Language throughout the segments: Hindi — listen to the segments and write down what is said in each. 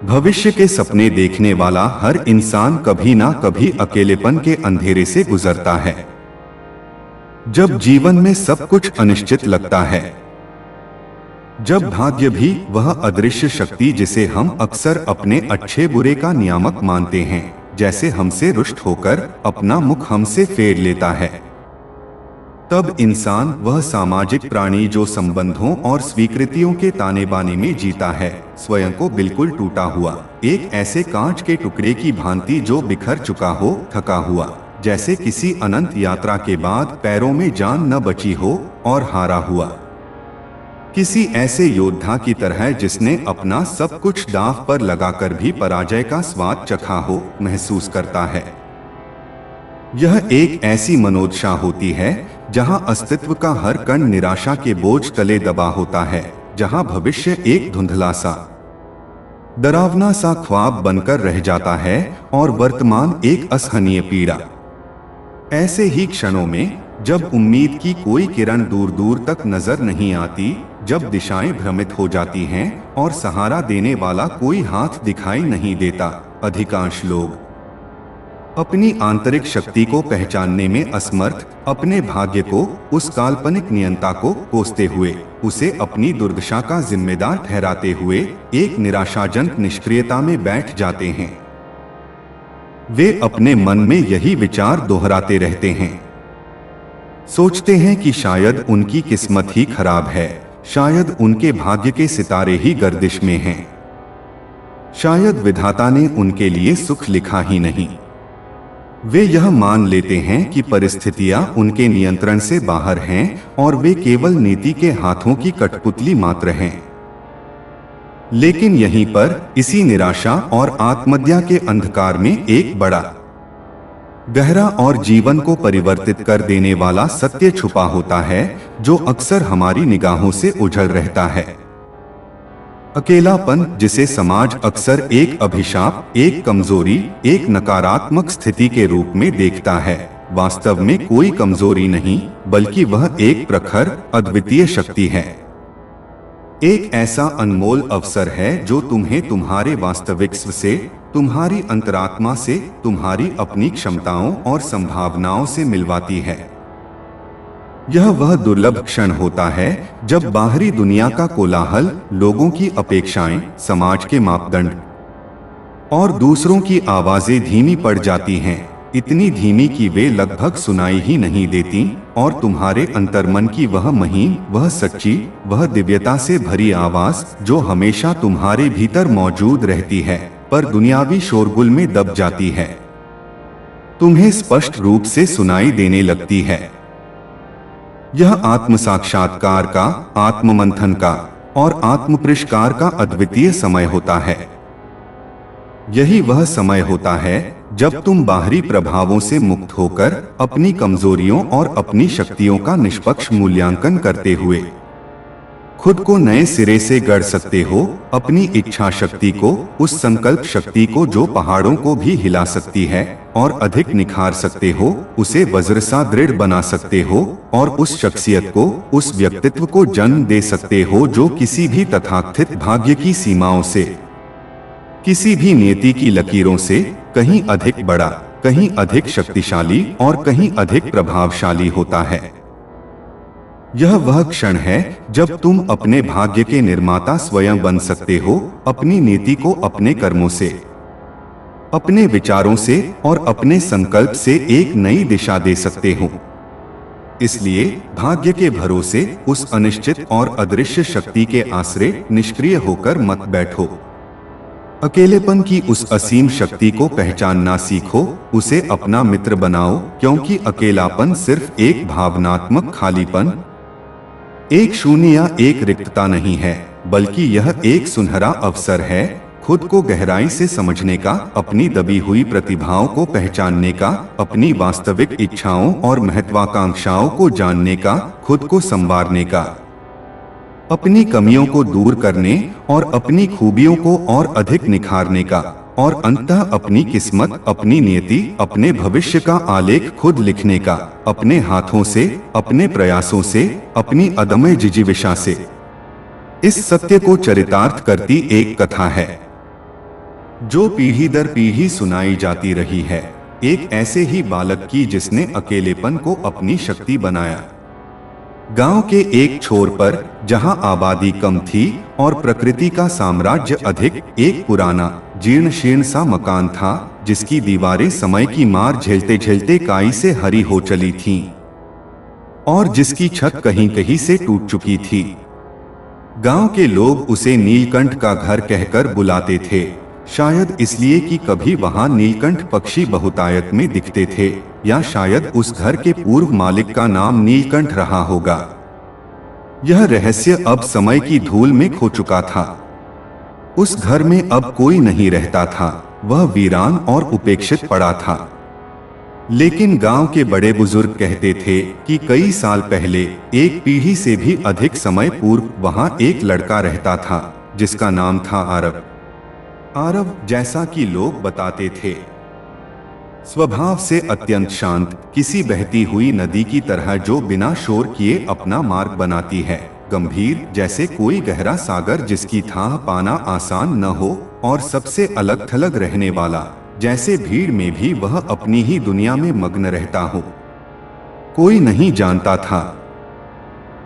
भविष्य के सपने देखने वाला हर इंसान कभी ना कभी अकेलेपन के अंधेरे से गुजरता है। जब जीवन में सब कुछ अनिश्चित लगता है, जब भाग्य भी वह अदृश्य शक्ति जिसे हम अक्सर अपने अच्छे बुरे का नियामक मानते हैं, जैसे हमसे रुष्ट होकर अपना मुख हमसे फेर लेता है, तब इंसान वह सामाजिक प्राणी जो संबंधों और स्वीकृतियों के ताने बाने में जीता है, स्वयं को बिल्कुल टूटा हुआ, एक ऐसे कांच के टुकड़े की भांति जो बिखर चुका हो, थका हुआ, जैसे किसी अनंत यात्रा के बाद पैरों में जान न बची हो और हारा हुआ, किसी ऐसे योद्धा की तरह जिसने अपना सब कुछ दांव पर लगाकर भी पराजय का स्वाद चखा हो, महसूस करता है। यह एक ऐसी मनोदशा होती है जहां अस्तित्व का हर कण निराशा के बोझ तले दबा होता है, जहां भविष्य एक धुंधला सा, डरावना सा ख्वाब बनकर रह जाता है और वर्तमान एक असहनीय पीड़ा। ऐसे ही क्षणों में, जब उम्मीद की कोई किरण दूर दूर तक नजर नहीं आती, जब दिशाएं भ्रमित हो जाती हैं और सहारा देने वाला कोई हाथ दिखाई नहीं देता, अधिकांश लोग अपनी आंतरिक शक्ति को पहचानने में असमर्थ, अपने भाग्य को, उस काल्पनिक नियंता को कोसते हुए, उसे अपनी दुर्दशा का जिम्मेदार ठहराते हुए एक निराशाजनक निष्क्रियता में बैठ जाते हैं। वे अपने मन में यही विचार दोहराते रहते हैं, सोचते हैं कि शायद उनकी किस्मत ही खराब है, शायद उनके भाग्य के सितारे ही गर्दिश में हैं, शायद विधाता ने उनके लिए सुख लिखा ही नहीं। वे यह मान लेते हैं कि परिस्थितियां उनके नियंत्रण से बाहर हैं और वे केवल नीति के हाथों की कठपुतली मात्र हैं। लेकिन यहीं पर, इसी निराशा और आत्महत्या के अंधकार में एक बड़ा, गहरा और जीवन को परिवर्तित कर देने वाला सत्य छुपा होता है, जो अक्सर हमारी निगाहों से उजड़ रहता है। अकेलापन, जिसे समाज अक्सर एक अभिशाप, एक कमजोरी, एक नकारात्मक स्थिति के रूप में देखता है, वास्तव में कोई कमजोरी नहीं, बल्कि वह एक प्रखर, अद्वितीय शक्ति है। एक ऐसा अनमोल अवसर है जो तुम्हें तुम्हारे वास्तविक स्व से, तुम्हारी अंतरात्मा से, तुम्हारी अपनी क्षमताओं और संभावनाओं से मिलवाती है। यह वह दुर्लभ क्षण होता है जब बाहरी दुनिया का कोलाहल, लोगों की अपेक्षाएं, समाज के मापदंड और दूसरों की आवाजें धीमी पड़ जाती हैं, इतनी धीमी कि वे लगभग सुनाई ही नहीं देती, और तुम्हारे अंतर्मन की वह महीन, वह सच्ची, वह दिव्यता से भरी आवाज जो हमेशा तुम्हारे भीतर मौजूद रहती है, पर दुनियावी शोरगुल में दब जाती है, तुम्हें स्पष्ट रूप से सुनाई देने लगती है। यह आत्म साक्षात्कार का, आत्ममंथन का और आत्मपरिष्कार का अद्वितीय समय होता है। यही वह समय होता है जब तुम बाहरी प्रभावों से मुक्त होकर अपनी कमजोरियों और अपनी शक्तियों का निष्पक्ष मूल्यांकन करते हुए खुद को नए सिरे से गढ़ सकते हो, अपनी इच्छा शक्ति को, उस संकल्प शक्ति को जो पहाड़ों को भी हिला सकती है, और अधिक निखार सकते हो, उसे वज्र सा दृढ़ बना सकते हो, और उस शख्सियत को, उस व्यक्तित्व को जन्म दे सकते हो जो किसी भी तथाकथित भाग्य की सीमाओं से, किसी भी नियति की लकीरों से कहीं अधिक बड़ा, कहीं अधिक शक्तिशाली और कहीं अधिक प्रभावशाली होता है। यह वह क्षण है जब तुम अपने भाग्य के निर्माता स्वयं बन सकते हो, अपनी नीति को अपने कर्मों से, अपने विचारों से और अपने संकल्प से एक नई दिशा दे सकते हो। इसलिए भाग्य के भरोसे, उस अनिश्चित और अदृश्य शक्ति के आश्रय निष्क्रिय होकर मत बैठो। अकेलेपन की उस असीम शक्ति को पहचानना सीखो, उसे अपना मित्र बनाओ, क्योंकि अकेलापन सिर्फ एक भावनात्मक खालीपन, एक शून्य या एक रिक्तता नहीं है, बल्कि यह एक सुनहरा अवसर है खुद को गहराई से समझने का, अपनी दबी हुई प्रतिभाओं को पहचानने का, अपनी वास्तविक इच्छाओं और महत्वाकांक्षाओं को जानने का, खुद को संवारने का, अपनी कमियों को दूर करने और अपनी खूबियों को और अधिक निखारने का, और अंततः अपनी किस्मत, अपनी नियति, अपने भविष्य का आलेख खुद लिखने का, अपने हाथों से, अपने प्रयासों से, अपनी अदम्य जिजीविषा से। इस सत्य को चरितार्थ करती एक कथा है। जो पीढ़ी दर पीढ़ी सुनाई जाती रही है, एक ऐसे ही बालक की जिसने अकेलेपन को अपनी शक्ति बनाया। गांव के एक छोर पर, जहां आबादी कम थी और प्रकृति का साम्राज्य अधिक, एक पुराना जीर्ण शीर्ण सा मकान था, जिसकी दीवारें समय की मार झेलते झेलते काई से हरी हो चली थीं और जिसकी छत कहीं कहीं से टूट चुकी थी। गांव के लोग उसे नीलकंठ का घर कहकर बुलाते थे, शायद इसलिए कि कभी वहां नीलकंठ पक्षी बहुतायत में दिखते थे, या शायद उस घर के पूर्व मालिक का नाम नीलकंठ रहा होगा। यह रहस्य अब समय की धूल में खो चुका था। उस घर में अब कोई नहीं रहता था, वह वीरान और उपेक्षित पड़ा था। लेकिन गांव के बड़े बुजुर्ग कहते थे कि कई साल पहले, एक पीढ़ी से भी अधिक समय पूर्व, वहां एक लड़का रहता था जिसका नाम था आरव। आरव, जैसा कि लोग बताते थे, स्वभाव से अत्यंत शांत, किसी बहती हुई नदी की तरह जो बिना शोर किए अपना मार्ग बनाती है, गंभीर, जैसे कोई गहरा सागर जिसकी थाह पाना आसान न हो, और सबसे अलग थलग रहने वाला, जैसे भीड़ में भी वह अपनी ही दुनिया में मग्न रहता हो। कोई नहीं जानता था,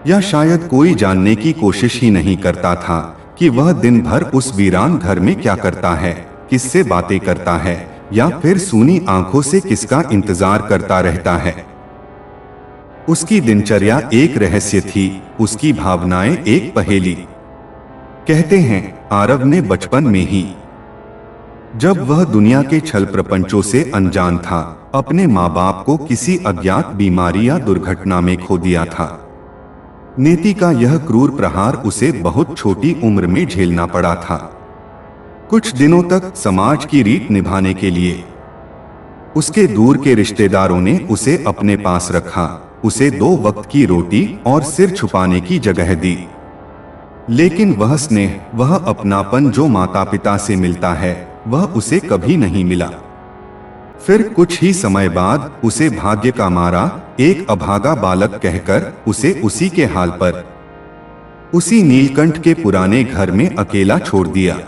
या शायद कोई जानने की कोशिश ही नहीं करता था कि वह दिन भर उस वीरान घर में क्या करता है, किससे बातें करता है, या फिर सूनी आंखों से किसका इंतजार करता रहता है। उसकी दिनचर्या एक रहस्य थी, उसकी भावनाएं एक पहेली। कहते हैं, आरव ने बचपन में ही, जब वह दुनिया के छल प्रपंचों से अनजान था, अपने माँ बाप को किसी अज्ञात बीमारी या दुर्घटना में खो दिया था। नीति का यह क्रूर प्रहार उसे बहुत छोटी उम्र में झेलना पड़ा था। कुछ दिनों तक समाज की रीत निभाने के लिए उसके दूर के रिश्तेदारों ने उसे अपने पास रखा, उसे 2 वक्त की रोटी और सिर छुपाने की जगह दी। लेकिन वह स्नेह, वह अपनापन जो माता पिता से मिलता है, वह उसे कभी नहीं मिला। फिर कुछ ही समय बाद उसे भाग्य का मारा एक अभागा बालक कहकर उसे उसी के हाल पर, उसी नीलकंठ के पुराने घर में अकेला छोड़ दिया।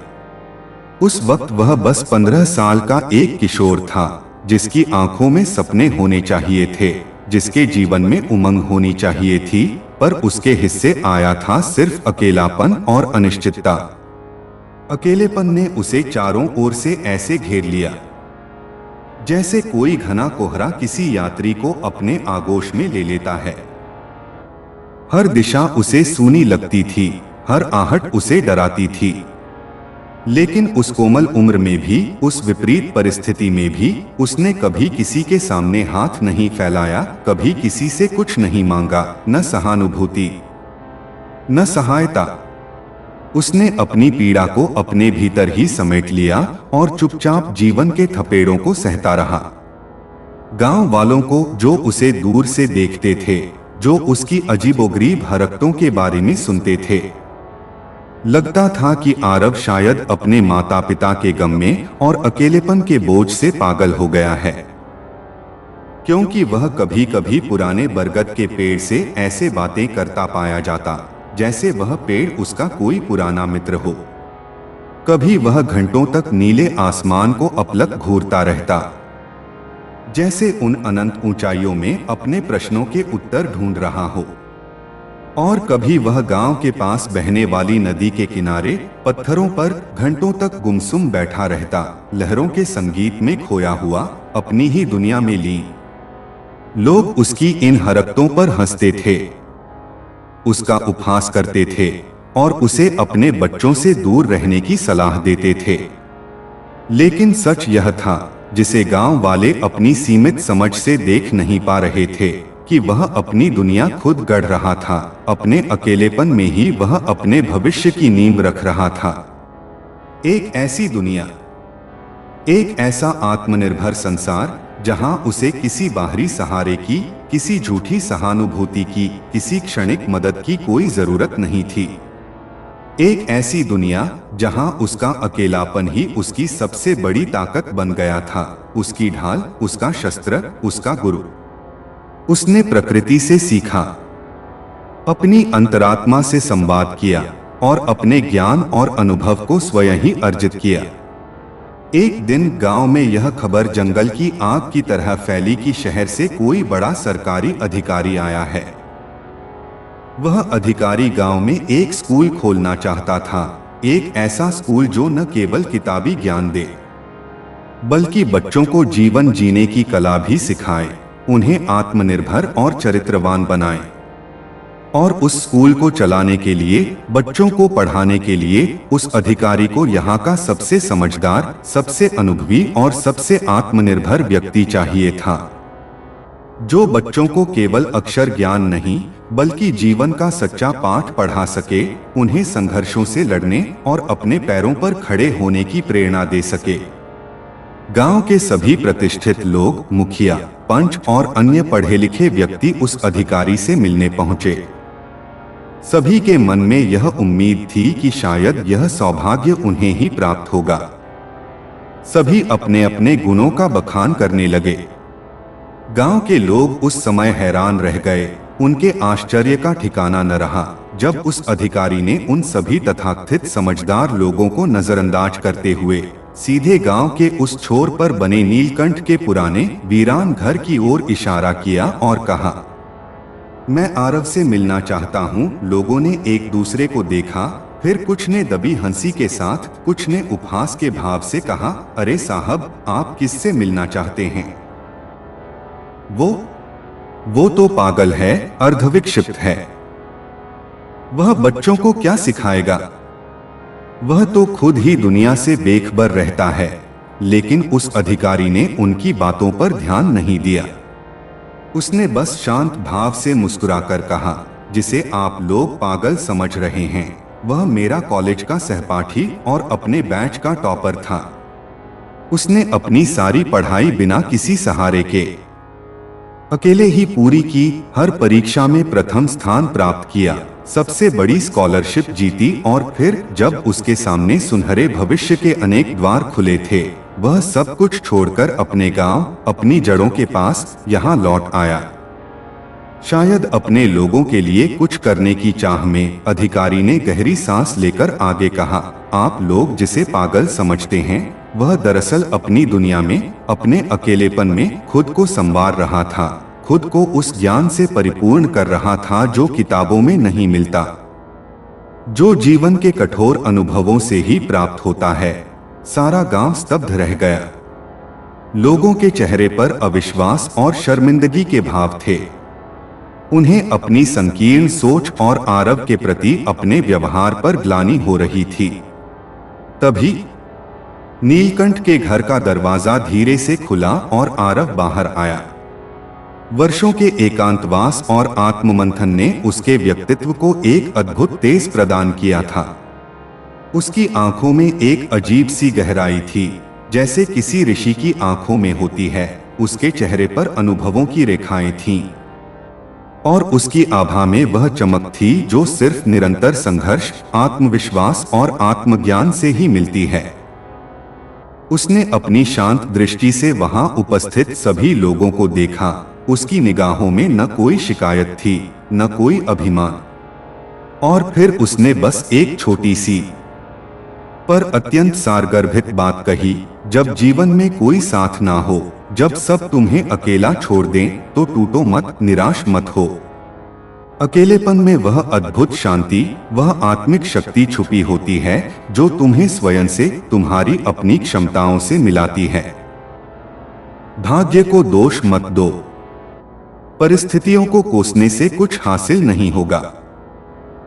उस वक्त वह बस 15 साल का एक किशोर था, जिसकी आंखों में सपने होने चाहिए थे, जिसके जीवन में उमंग होनी चाहिए थी, पर उसके हिस्से आया था सिर्फ अकेलापन और अनिश्चितता। अकेलेपन ने उसे चारों ओर से ऐसे घेर लिया, जैसे कोई घना कोहरा किसी यात्री को अपने आगोश में ले लेता है। हर दिशा उसे सूनी लगती थी, हर आहट उसे डराती थी। लेकिन उस कोमल उम्र में भी, उस विपरीत परिस्थिति में भी, उसने कभी किसी के सामने हाथ नहीं फैलाया, कभी किसी से कुछ नहीं मांगा, न सहानुभूति, न सहायता। उसने अपनी पीड़ा को अपने भीतर ही समेट लिया और चुपचाप जीवन के थपेड़ों को सहता रहा। गांव वालों को, जो उसे दूर से देखते थे, जो उसकी अजीबोगरीब हरकतों के बारे में सुनते थे, लगता था कि आरव शायद अपने माता पिता के गम में और अकेलेपन के बोझ से पागल हो गया है। क्योंकि वह कभी कभी पुराने बरगद के पेड़ से ऐसे बातें करता पाया जाता, जैसे वह पेड़ उसका कोई पुराना मित्र हो। कभी वह घंटों तक नीले आसमान को अपलक घूरता रहता, जैसे उन अनंत ऊंचाइयों में अपने प्रश्नों के उत्तर ढूंढ रहा हो। और कभी वह गांव के पास बहने वाली नदी के किनारे पत्थरों पर घंटों तक गुमसुम बैठा रहता, लहरों के संगीत में खोया हुआ, अपनी ही दुनिया में लीन। लोग उसकी इन हरकतों पर हंसते थे, उसका उपहास करते थे और उसे अपने बच्चों से दूर रहने की सलाह देते थे। लेकिन सच यह था, जिसे गांव वाले अपनी सीमित समझ से देख नहीं पा रहे थे, कि वह अपनी दुनिया खुद गढ़ रहा था। अपने अकेलेपन में ही वह अपने भविष्य की नींव रख रहा था। एक ऐसी दुनिया, एक ऐसा आत्मनिर्भर संसार, जहां उसे किसी बाहरी सहारे की, किसी झूठी सहानुभूति की, किसी क्षणिक मदद की कोई जरूरत नहीं थी। एक ऐसी दुनिया जहां उसका अकेलापन ही उसकी सबसे बड़ी ताकत बन गया था, उसकी ढाल, उसका शस्त्र, उसका गुरु। उसने प्रकृति से सीखा, अपनी अंतरात्मा से संवाद किया और अपने ज्ञान और अनुभव को स्वयं ही अर्जित किया। एक दिन गांव में यह खबर जंगल की आग की तरह फैली कि शहर से कोई बड़ा सरकारी अधिकारी आया है। वह अधिकारी गांव में एक स्कूल खोलना चाहता था, एक ऐसा स्कूल जो न केवल किताबी ज्ञान दे बल्कि बच्चों को जीवन जीने की कला भी सिखाए, उन्हें आत्मनिर्भर और चरित्रवान बनाए। और उस स्कूल को चलाने के लिए, बच्चों को पढ़ाने के लिए उस अधिकारी को यहाँ का सबसे समझदार, सबसे अनुभवी और सबसे आत्मनिर्भर व्यक्ति चाहिए था, जो बच्चों को केवल अक्षर ज्ञान नहीं बल्कि जीवन का सच्चा पाठ पढ़ा सके, उन्हें संघर्षों से लड़ने और अपने पैरों पर खड़े होने की प्रेरणा दे सके। गांव के सभी प्रतिष्ठित लोग, मुखिया, पंच और अन्य पढ़े लिखे व्यक्ति उस अधिकारी से मिलने पहुंचे। सभी के मन में यह उम्मीद थी कि शायद यह सौभाग्य उन्हें ही प्राप्त होगा। सभी अपने अपने गुणों का बखान करने लगे। गांव के लोग उस समय हैरान रह गए, उनके आश्चर्य का ठिकाना न रहा जब उस अधिकारी ने उन सभी तथाकथित समझदार लोगों को नजरअंदाज करते हुए सीधे गांव के उस छोर पर बने नीलकंठ के पुराने वीरान घर की ओर इशारा किया और कहा, मैं आरव से मिलना चाहता हूँ। लोगों ने एक दूसरे को देखा, फिर कुछ ने दबी हंसी के साथ, कुछ ने उपहास के भाव से कहा, अरे साहब, आप किससे मिलना चाहते हैं? वो तो पागल है, अर्धविक्षिप्त है। वह बच्चों को क्या सिखाएगा? वह तो खुद ही दुनिया से बेखबर रहता है। लेकिन उस अधिकारी ने उनकी बातों पर ध्यान नहीं दिया। उसने बस शांत भाव से मुस्कुराकर कहा, जिसे आप लोग पागल समझ रहे हैं, वह मेरा कॉलेज का सहपाठी और अपने बैच का टॉपर था। उसने अपनी सारी पढ़ाई बिना किसी सहारे के अकेले ही पूरी की, हर परीक्षा में प्रथम स्थान प्राप्त किया, सबसे बड़ी स्कॉलरशिप जीती और फिर जब उसके सामने सुनहरे भविष्य के अनेक द्वार खुले थे, वह सब कुछ छोड़कर अपने गांव, अपनी जड़ों के पास यहाँ लौट आया। शायद अपने लोगों के लिए कुछ करने की चाह में अधिकारी ने गहरी सांस लेकर आगे कहा, आप लोग जिसे पागल समझते हैं, वह दरअसल अपनी दुनिया में, अपने अकेलेपन में खुद को संवार रहा था, खुद को उस ज्ञान से परिपूर्ण कर रहा था जो किताबों में नहीं मिलता, जो जीवन के कठोर अनुभवों से ही प्राप्त होता है। सारा गांव स्तब्ध रह गया। लोगों के चेहरे पर अविश्वास और शर्मिंदगी के भाव थे। उन्हें अपनी संकीर्ण सोच और आरव के प्रति अपने व्यवहार पर ग्लानि हो रही थी। तभी नीलकंठ के घर का दरवाजा धीरे से खुला और आरव बाहर आया। वर्षों के एकांतवास और आत्ममंथन ने उसके व्यक्तित्व को एक अद्भुत तेज प्रदान किया था। उसकी आंखों में एक अजीब सी गहराई थी, जैसे किसी ऋषि की आंखों में होती है। उसके चेहरे पर अनुभवों की रेखाएं थीं और उसकी आभा में वह चमक थी जो सिर्फ निरंतर संघर्ष, आत्मविश्वास और आत्मज्ञान से ही मिलती है। उसने अपनी शांत दृष्टि से वहां उपस्थित सभी लोगों को देखा। उसकी निगाहों में न कोई शिकायत थी, न कोई अभिमान। और फिर उसने बस एक छोटी सी पर अत्यंत सारगर्भित बात कही, जब जीवन में कोई साथ ना हो, जब सब तुम्हें अकेला छोड़ दें, तो टूटो मत, निराश मत हो। अकेलेपन में वह अद्भुत शांति, वह आत्मिक शक्ति छुपी होती है जो तुम्हें स्वयं से, तुम्हारी अपनी क्षमताओं से मिलाती है। भाग्य को दोष मत दो, परिस्थितियों को कोसने से कुछ हासिल नहीं होगा।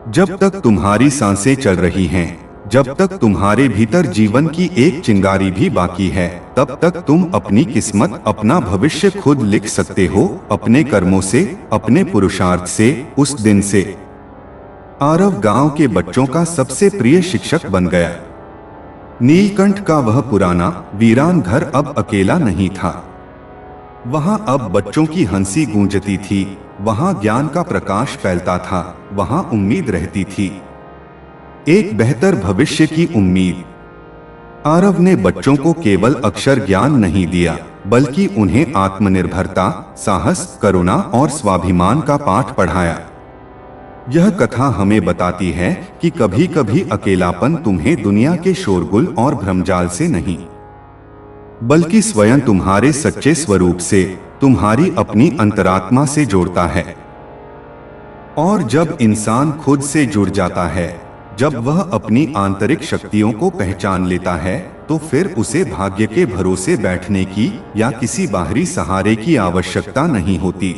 जब तक तुम्हारी सांसें चल रही हैं, जब तक तुम्हारे भीतर जीवन की एक चिंगारी भी बाकी है, तब तक तुम अपनी किस्मत, अपना भविष्य खुद लिख सकते हो, अपने कर्मों से, अपने पुरुषार्थ से। उस दिन से आरव गांव के बच्चों का सबसे प्रिय शिक्षक बन गया। नीलकंठ का वह पुराना वीरान घर अब अकेला नहीं था। वहां अब बच्चों की हंसी गूंजती थी, वहां ज्ञान का प्रकाश फैलता था, वहां उम्मीद रहती थी, एक बेहतर भविष्य की उम्मीद। आरव ने बच्चों को केवल अक्षर ज्ञान नहीं दिया, बल्कि उन्हें आत्मनिर्भरता, साहस, करुणा और स्वाभिमान का पाठ पढ़ाया। यह कथा हमें बताती है कि कभी कभी अकेलापन तुम्हें दुनिया के शोरगुल और भ्रमजाल से नहीं, बल्कि स्वयं तुम्हारे सच्चे स्वरूप से, तुम्हारी अपनी अंतरात्मा से जोड़ता है। और जब इंसान खुद से जुड़ जाता है, जब वह अपनी आंतरिक शक्तियों को पहचान लेता है, तो फिर उसे भाग्य के भरोसे बैठने की या किसी बाहरी सहारे की आवश्यकता नहीं होती।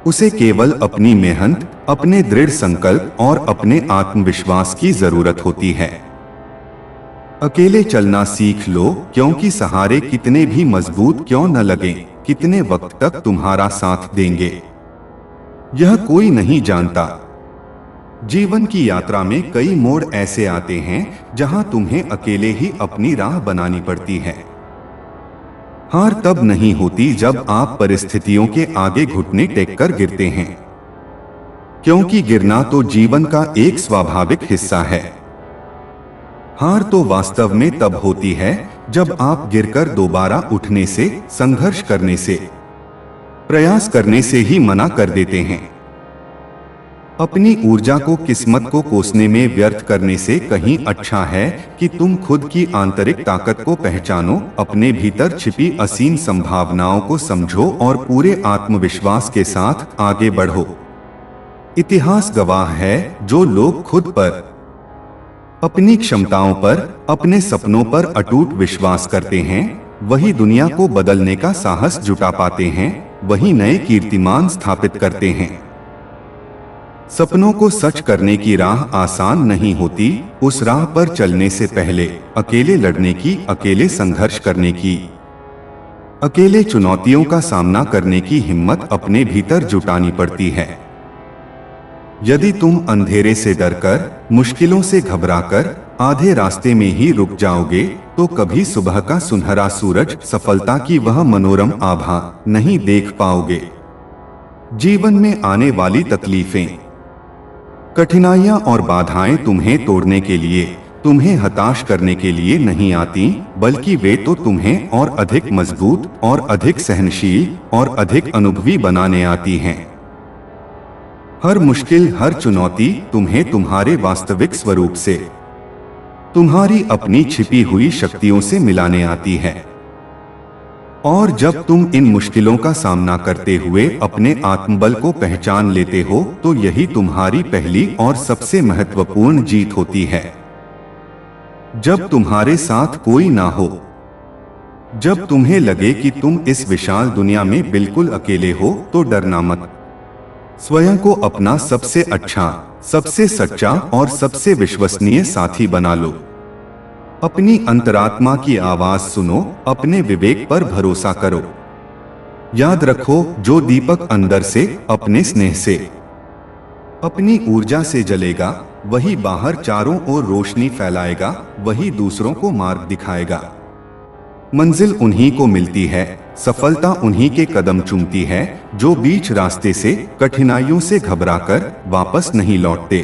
उसे केवल अपनी मेहनत, अपने दृढ़ संकल्प और अपने आत्मविश्वास की जरूरत होती है। अकेले चलना सीख लो, क्योंकि सहारे कितने भी मजबूत क्यों न लगें, कितने वक्त तक तुम्हारा साथ देंगे, यह कोई नहीं जानता। जीवन की यात्रा में कई मोड़ ऐसे आते हैं जहां तुम्हें अकेले ही अपनी राह बनानी पड़ती है। हार तब नहीं होती जब आप परिस्थितियों के आगे घुटने टेक कर गिरते हैं, क्योंकि गिरना तो जीवन का एक स्वाभाविक हिस्सा है। हार तो वास्तव में तब होती है जब आप गिरकर दोबारा उठने से, संघर्ष करने से, प्रयास करने से ही मना कर देते हैं। अपनी ऊर्जा को किस्मत को कोसने में व्यर्थ करने से कहीं अच्छा है कि तुम खुद की आंतरिक ताकत को पहचानो, अपने भीतर छिपी असीम संभावनाओं को समझो और पूरे आत्मविश्वास के साथ आगे बढ़ो। इतिहास गवाह है, जो लोग खुद पर, अपनी क्षमताओं पर, अपने सपनों पर अटूट विश्वास करते हैं, वही दुनिया को बदलने का साहस जुटा पाते हैं, वही नए कीर्तिमान स्थापित करते हैं। सपनों को सच करने की राह आसान नहीं होती। उस राह पर चलने से पहले अकेले लड़ने की, अकेले संघर्ष करने की, अकेले चुनौतियों का सामना करने की हिम्मत अपने भीतर जुटानी पड़ती है। यदि तुम अंधेरे से डरकर, मुश्किलों से घबराकर आधे रास्ते में ही रुक जाओगे, तो कभी सुबह का सुनहरा सूरज, सफलता की वह मनोरम आभा नहीं देख पाओगे। जीवन में आने वाली तकलीफें, कठिनाइयां और बाधाएं तुम्हें तोड़ने के लिए, तुम्हें हताश करने के लिए नहीं आती, बल्कि वे तो तुम्हें और अधिक मजबूत और अधिक सहनशील और अधिक अनुभवी बनाने आती हैं। हर मुश्किल, हर चुनौती तुम्हें तुम्हारे वास्तविक स्वरूप से, तुम्हारी अपनी छिपी हुई शक्तियों से मिलाने आती है। और जब तुम इन मुश्किलों का सामना करते हुए अपने आत्मबल को पहचान लेते हो, तो यही तुम्हारी पहली और सबसे महत्वपूर्ण जीत होती है। जब तुम्हारे साथ कोई ना हो, जब तुम्हें लगे कि तुम इस विशाल दुनिया में बिल्कुल अकेले हो, तो डरना मत। स्वयं को अपना सबसे अच्छा, सबसे सच्चा और सबसे विश्वसनीय साथी बना लो। अपनी अंतरात्मा की आवाज सुनो, अपने विवेक पर भरोसा करो। याद रखो, जो दीपक अंदर से, अपने स्नेह से, अपनी ऊर्जा से जलेगा, वही बाहर चारों ओर रोशनी फैलाएगा, वही दूसरों को मार्ग दिखाएगा। मंजिल उन्हीं को मिलती है, सफलता उन्हीं के कदम चूमती है, जो बीच रास्ते से, कठिनाइयों से घबराकर वापस नहीं लौटते,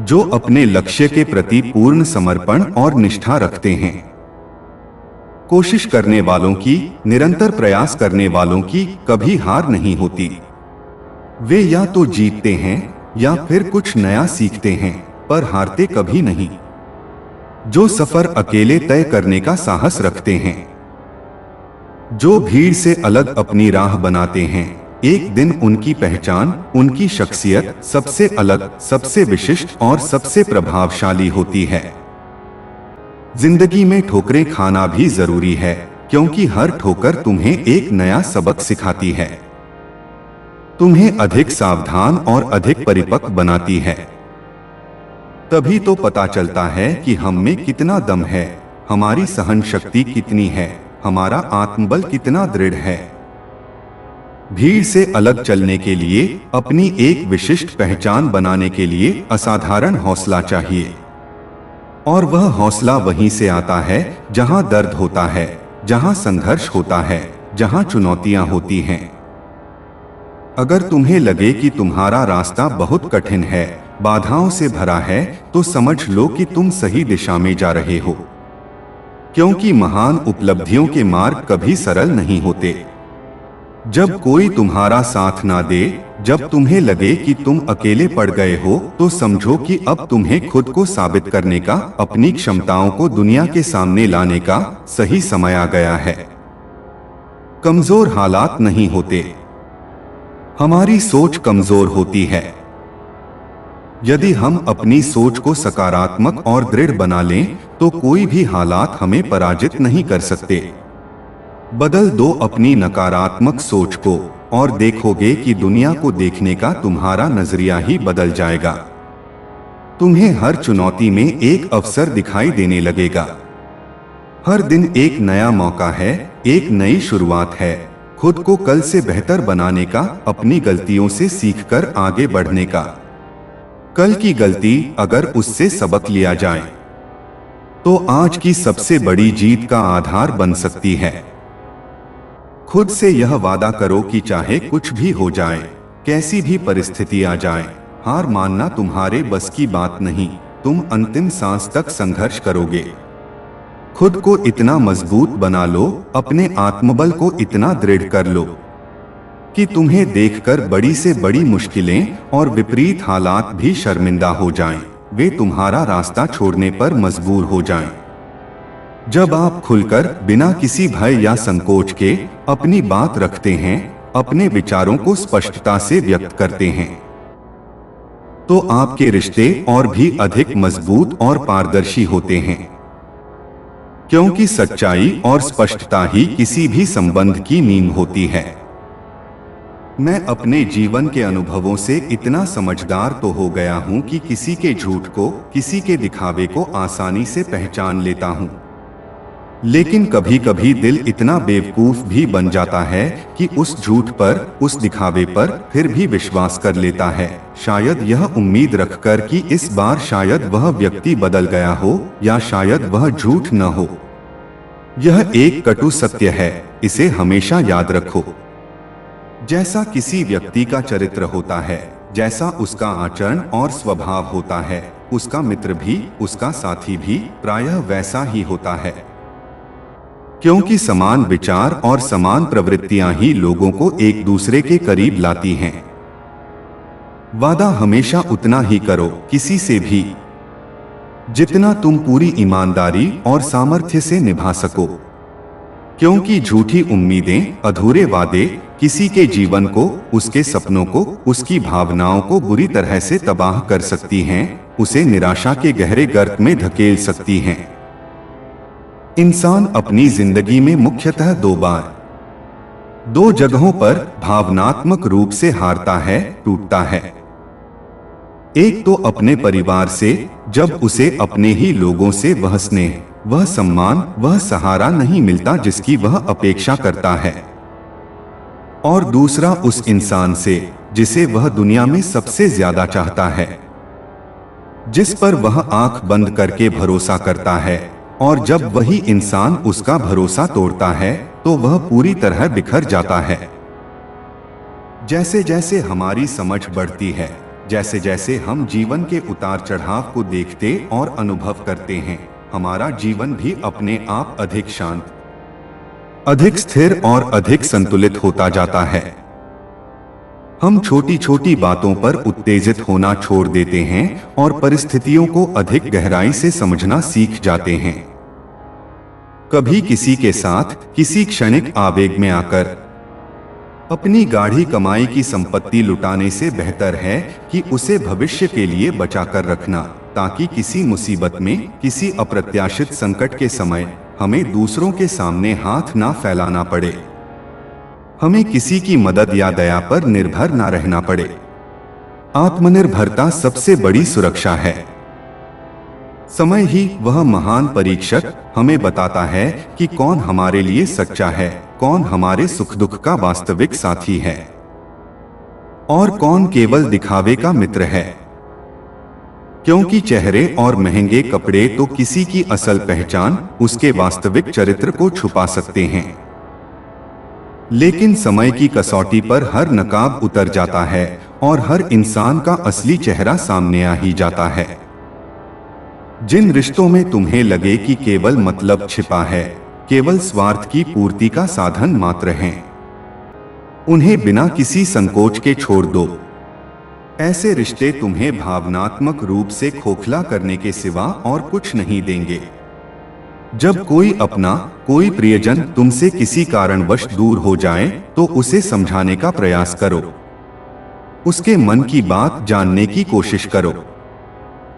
जो अपने लक्ष्य के प्रति पूर्ण समर्पण और निष्ठा रखते हैं। कोशिश करने वालों की, निरंतर प्रयास करने वालों की कभी हार नहीं होती। वे या तो जीतते हैं या फिर कुछ नया सीखते हैं, पर हारते कभी नहीं। जो सफर अकेले तय करने का साहस रखते हैं, जो भीड़ से अलग अपनी राह बनाते हैं, एक दिन उनकी पहचान, उनकी शख्सियत सबसे अलग, सबसे विशिष्ट और सबसे प्रभावशाली होती है। जिंदगी में ठोकरें खाना भी जरूरी है, क्योंकि हर ठोकर तुम्हें एक नया सबक सिखाती है, तुम्हें अधिक सावधान और अधिक परिपक्व बनाती है। तभी तो पता चलता है कि हम में कितना दम है, हमारी सहन शक्ति कितनी है, हमारा आत्मबल कितना दृढ़ है। भीड़ से अलग चलने के लिए, अपनी एक विशिष्ट पहचान बनाने के लिए असाधारण हौसला चाहिए। और वह हौसला वहीं से आता है जहां दर्द होता है, जहां संघर्ष होता है, जहां चुनौतियां होती हैं। अगर तुम्हें लगे कि तुम्हारा रास्ता बहुत कठिन है, बाधाओं से भरा है, तो समझ लो कि तुम सही दिशा में जा रहे हो, क्योंकि महान उपलब्धियों के मार्ग कभी सरल नहीं होते। जब कोई तुम्हारा साथ ना दे, जब तुम्हें लगे कि तुम अकेले पड़ गए हो, तो समझो कि अब तुम्हें खुद को साबित करने का, अपनी क्षमताओं को दुनिया के सामने लाने का सही समय आ गया है। कमजोर हालात नहीं होते, हमारी सोच कमजोर होती है। यदि हम अपनी सोच को सकारात्मक और दृढ़ बना लें, तो कोई भी हालात हमें पराजित नहीं कर सकते। बदल दो अपनी नकारात्मक सोच को और देखोगे कि दुनिया को देखने का तुम्हारा नजरिया ही बदल जाएगा। तुम्हें हर चुनौती में एक अवसर दिखाई देने लगेगा। हर दिन एक नया मौका है, एक नई शुरुआत है। खुद को कल से बेहतर बनाने का, अपनी गलतियों से सीखकर आगे बढ़ने का। कल की गलती अगर उससे सबक लिया जाए, तो आज की सबसे बड़ी जीत का आधार बन सकती है। खुद से यह वादा करो कि चाहे कुछ भी हो जाए, कैसी भी परिस्थिति आ जाए, हार मानना तुम्हारे बस की बात नहीं। तुम अंतिम सांस तक संघर्ष करोगे। खुद को इतना मजबूत बना लो, अपने आत्मबल को इतना दृढ़ कर लो कि तुम्हें देखकर बड़ी से बड़ी मुश्किलें और विपरीत हालात भी शर्मिंदा हो जाएं। वे तुम्हारा रास्ता छोड़ने पर मजबूर हो जाएं। जब आप खुलकर बिना किसी भय या संकोच के अपनी बात रखते हैं, अपने विचारों को स्पष्टता से व्यक्त करते हैं, तो आपके रिश्ते और भी अधिक मजबूत और पारदर्शी होते हैं। क्योंकि सच्चाई और स्पष्टता ही किसी भी संबंध की नींव होती है। मैं अपने जीवन के अनुभवों से इतना समझदार तो हो गया हूं कि किसी के झूठ को, किसी के दिखावे को आसानी से पहचान लेता हूं। लेकिन कभी कभी दिल इतना बेवकूफ भी बन जाता है कि उस झूठ पर, उस दिखावे पर फिर भी विश्वास कर लेता है, शायद यह उम्मीद रखकर कि इस बार शायद वह व्यक्ति बदल गया हो या शायद वह झूठ न हो। यह एक कटु सत्य है, इसे हमेशा याद रखो। जैसा किसी व्यक्ति का चरित्र होता है, जैसा उसका आचरण और स्वभाव होता है, उसका मित्र भी, उसका साथी भी प्रायः वैसा ही होता है। क्योंकि समान विचार और समान प्रवृत्तियां ही लोगों को एक दूसरे के करीब लाती हैं। वादा हमेशा उतना ही करो, किसी से भी, जितना तुम पूरी ईमानदारी और सामर्थ्य से निभा सको। क्योंकि झूठी उम्मीदें, अधूरे वादे किसी के जीवन को, उसके सपनों को, उसकी भावनाओं को बुरी तरह से तबाह कर सकती हैं, उसे निराशा के गहरे गर्त में धकेल सकती हैं। इंसान अपनी जिंदगी में मुख्यतः दो जगहों पर भावनात्मक रूप से हारता है, टूटता है। एक तो अपने परिवार से, जब उसे अपने ही लोगों से वह स्नेह, वह सम्मान, वह सहारा नहीं मिलता जिसकी वह अपेक्षा करता है। और दूसरा उस इंसान से जिसे वह दुनिया में सबसे ज्यादा चाहता है, जिस पर वह आंख बंद करके भरोसा करता है। और जब वही इंसान उसका भरोसा तोड़ता है, तो वह पूरी तरह बिखर जाता है। जैसे जैसे हमारी समझ बढ़ती है, जैसे जैसे हम जीवन के उतार चढ़ाव को देखते और अनुभव करते हैं, हमारा जीवन भी अपने आप अधिक शांत, अधिक स्थिर और अधिक संतुलित होता जाता है। हम छोटी छोटी बातों पर उत्तेजित होना छोड़ देते हैं और परिस्थितियों को अधिक गहराई से समझना सीख जाते हैं। कभी किसी के साथ किसी क्षणिक आवेग में आकर अपनी गाढ़ी कमाई की संपत्ति लुटाने से बेहतर है कि उसे भविष्य के लिए बचाकर रखना, ताकि किसी मुसीबत में, किसी अप्रत्याशित संकट के समय हमें दूसरों के सामने हाथ ना फैलाना पड़े, हमें किसी की मदद या दया पर निर्भर ना रहना पड़े। आत्मनिर्भरता सबसे बड़ी सुरक्षा है। समय ही वह महान परीक्षक हमें बताता है कि कौन हमारे लिए सच्चा है, कौन हमारे सुख दुख का वास्तविक साथी है और कौन केवल दिखावे का मित्र है। क्योंकि चेहरे और महंगे कपड़े तो किसी की असल पहचान, उसके वास्तविक चरित्र को छुपा सकते हैं, लेकिन समय की कसौटी पर हर नकाब उतर जाता है और हर इंसान का असली चेहरा सामने आ ही जाता है। जिन रिश्तों में तुम्हें लगे कि केवल मतलब छिपा है, केवल स्वार्थ की पूर्ति का साधन मात्र हैं, उन्हें बिना किसी संकोच के छोड़ दो। ऐसे रिश्ते तुम्हें भावनात्मक रूप से खोखला करने के सिवा और कुछ नहीं देंगे। जब कोई अपना, कोई प्रियजन तुमसे किसी कारणवश दूर हो जाए तो उसे समझाने का प्रयास करो। उसके मन की बात जानने की कोशिश करो।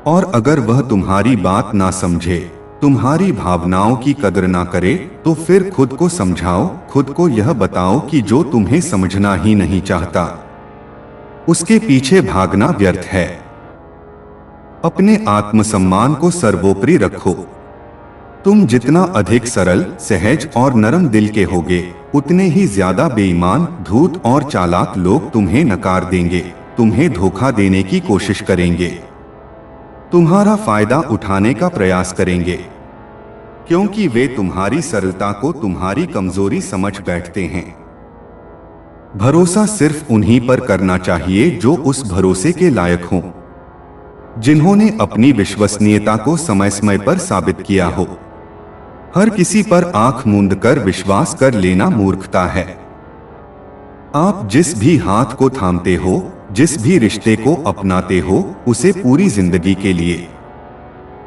और अगर वह तुम्हारी बात ना समझे, तुम्हारी भावनाओं की कदर ना करे, तो फिर खुद को समझाओ, खुद को यह बताओ कि जो तुम्हें समझना ही नहीं चाहता उसके पीछे भागना व्यर्थ है। अपने आत्मसम्मान को सर्वोपरि रखो। तुम जितना अधिक सरल, सहज और नरम दिल के होगे, उतने ही ज्यादा बेईमान, धूर्त और चालाक लोग तुम्हें नकार देंगे, तुम्हें धोखा देने की कोशिश करेंगे, तुम्हारा फायदा उठाने का प्रयास करेंगे, क्योंकि वे तुम्हारी सरलता को तुम्हारी कमजोरी समझ बैठते हैं। भरोसा सिर्फ उन्हीं पर करना चाहिए जो उस भरोसे के लायक हों, जिन्होंने अपनी विश्वसनीयता को समय समय पर साबित किया हो। हर किसी पर आंख मूंद कर विश्वास कर लेना मूर्खता है। आप जिस भी हाथ को थामते हो, जिस भी रिश्ते को अपनाते हो, उसे पूरी जिंदगी के लिए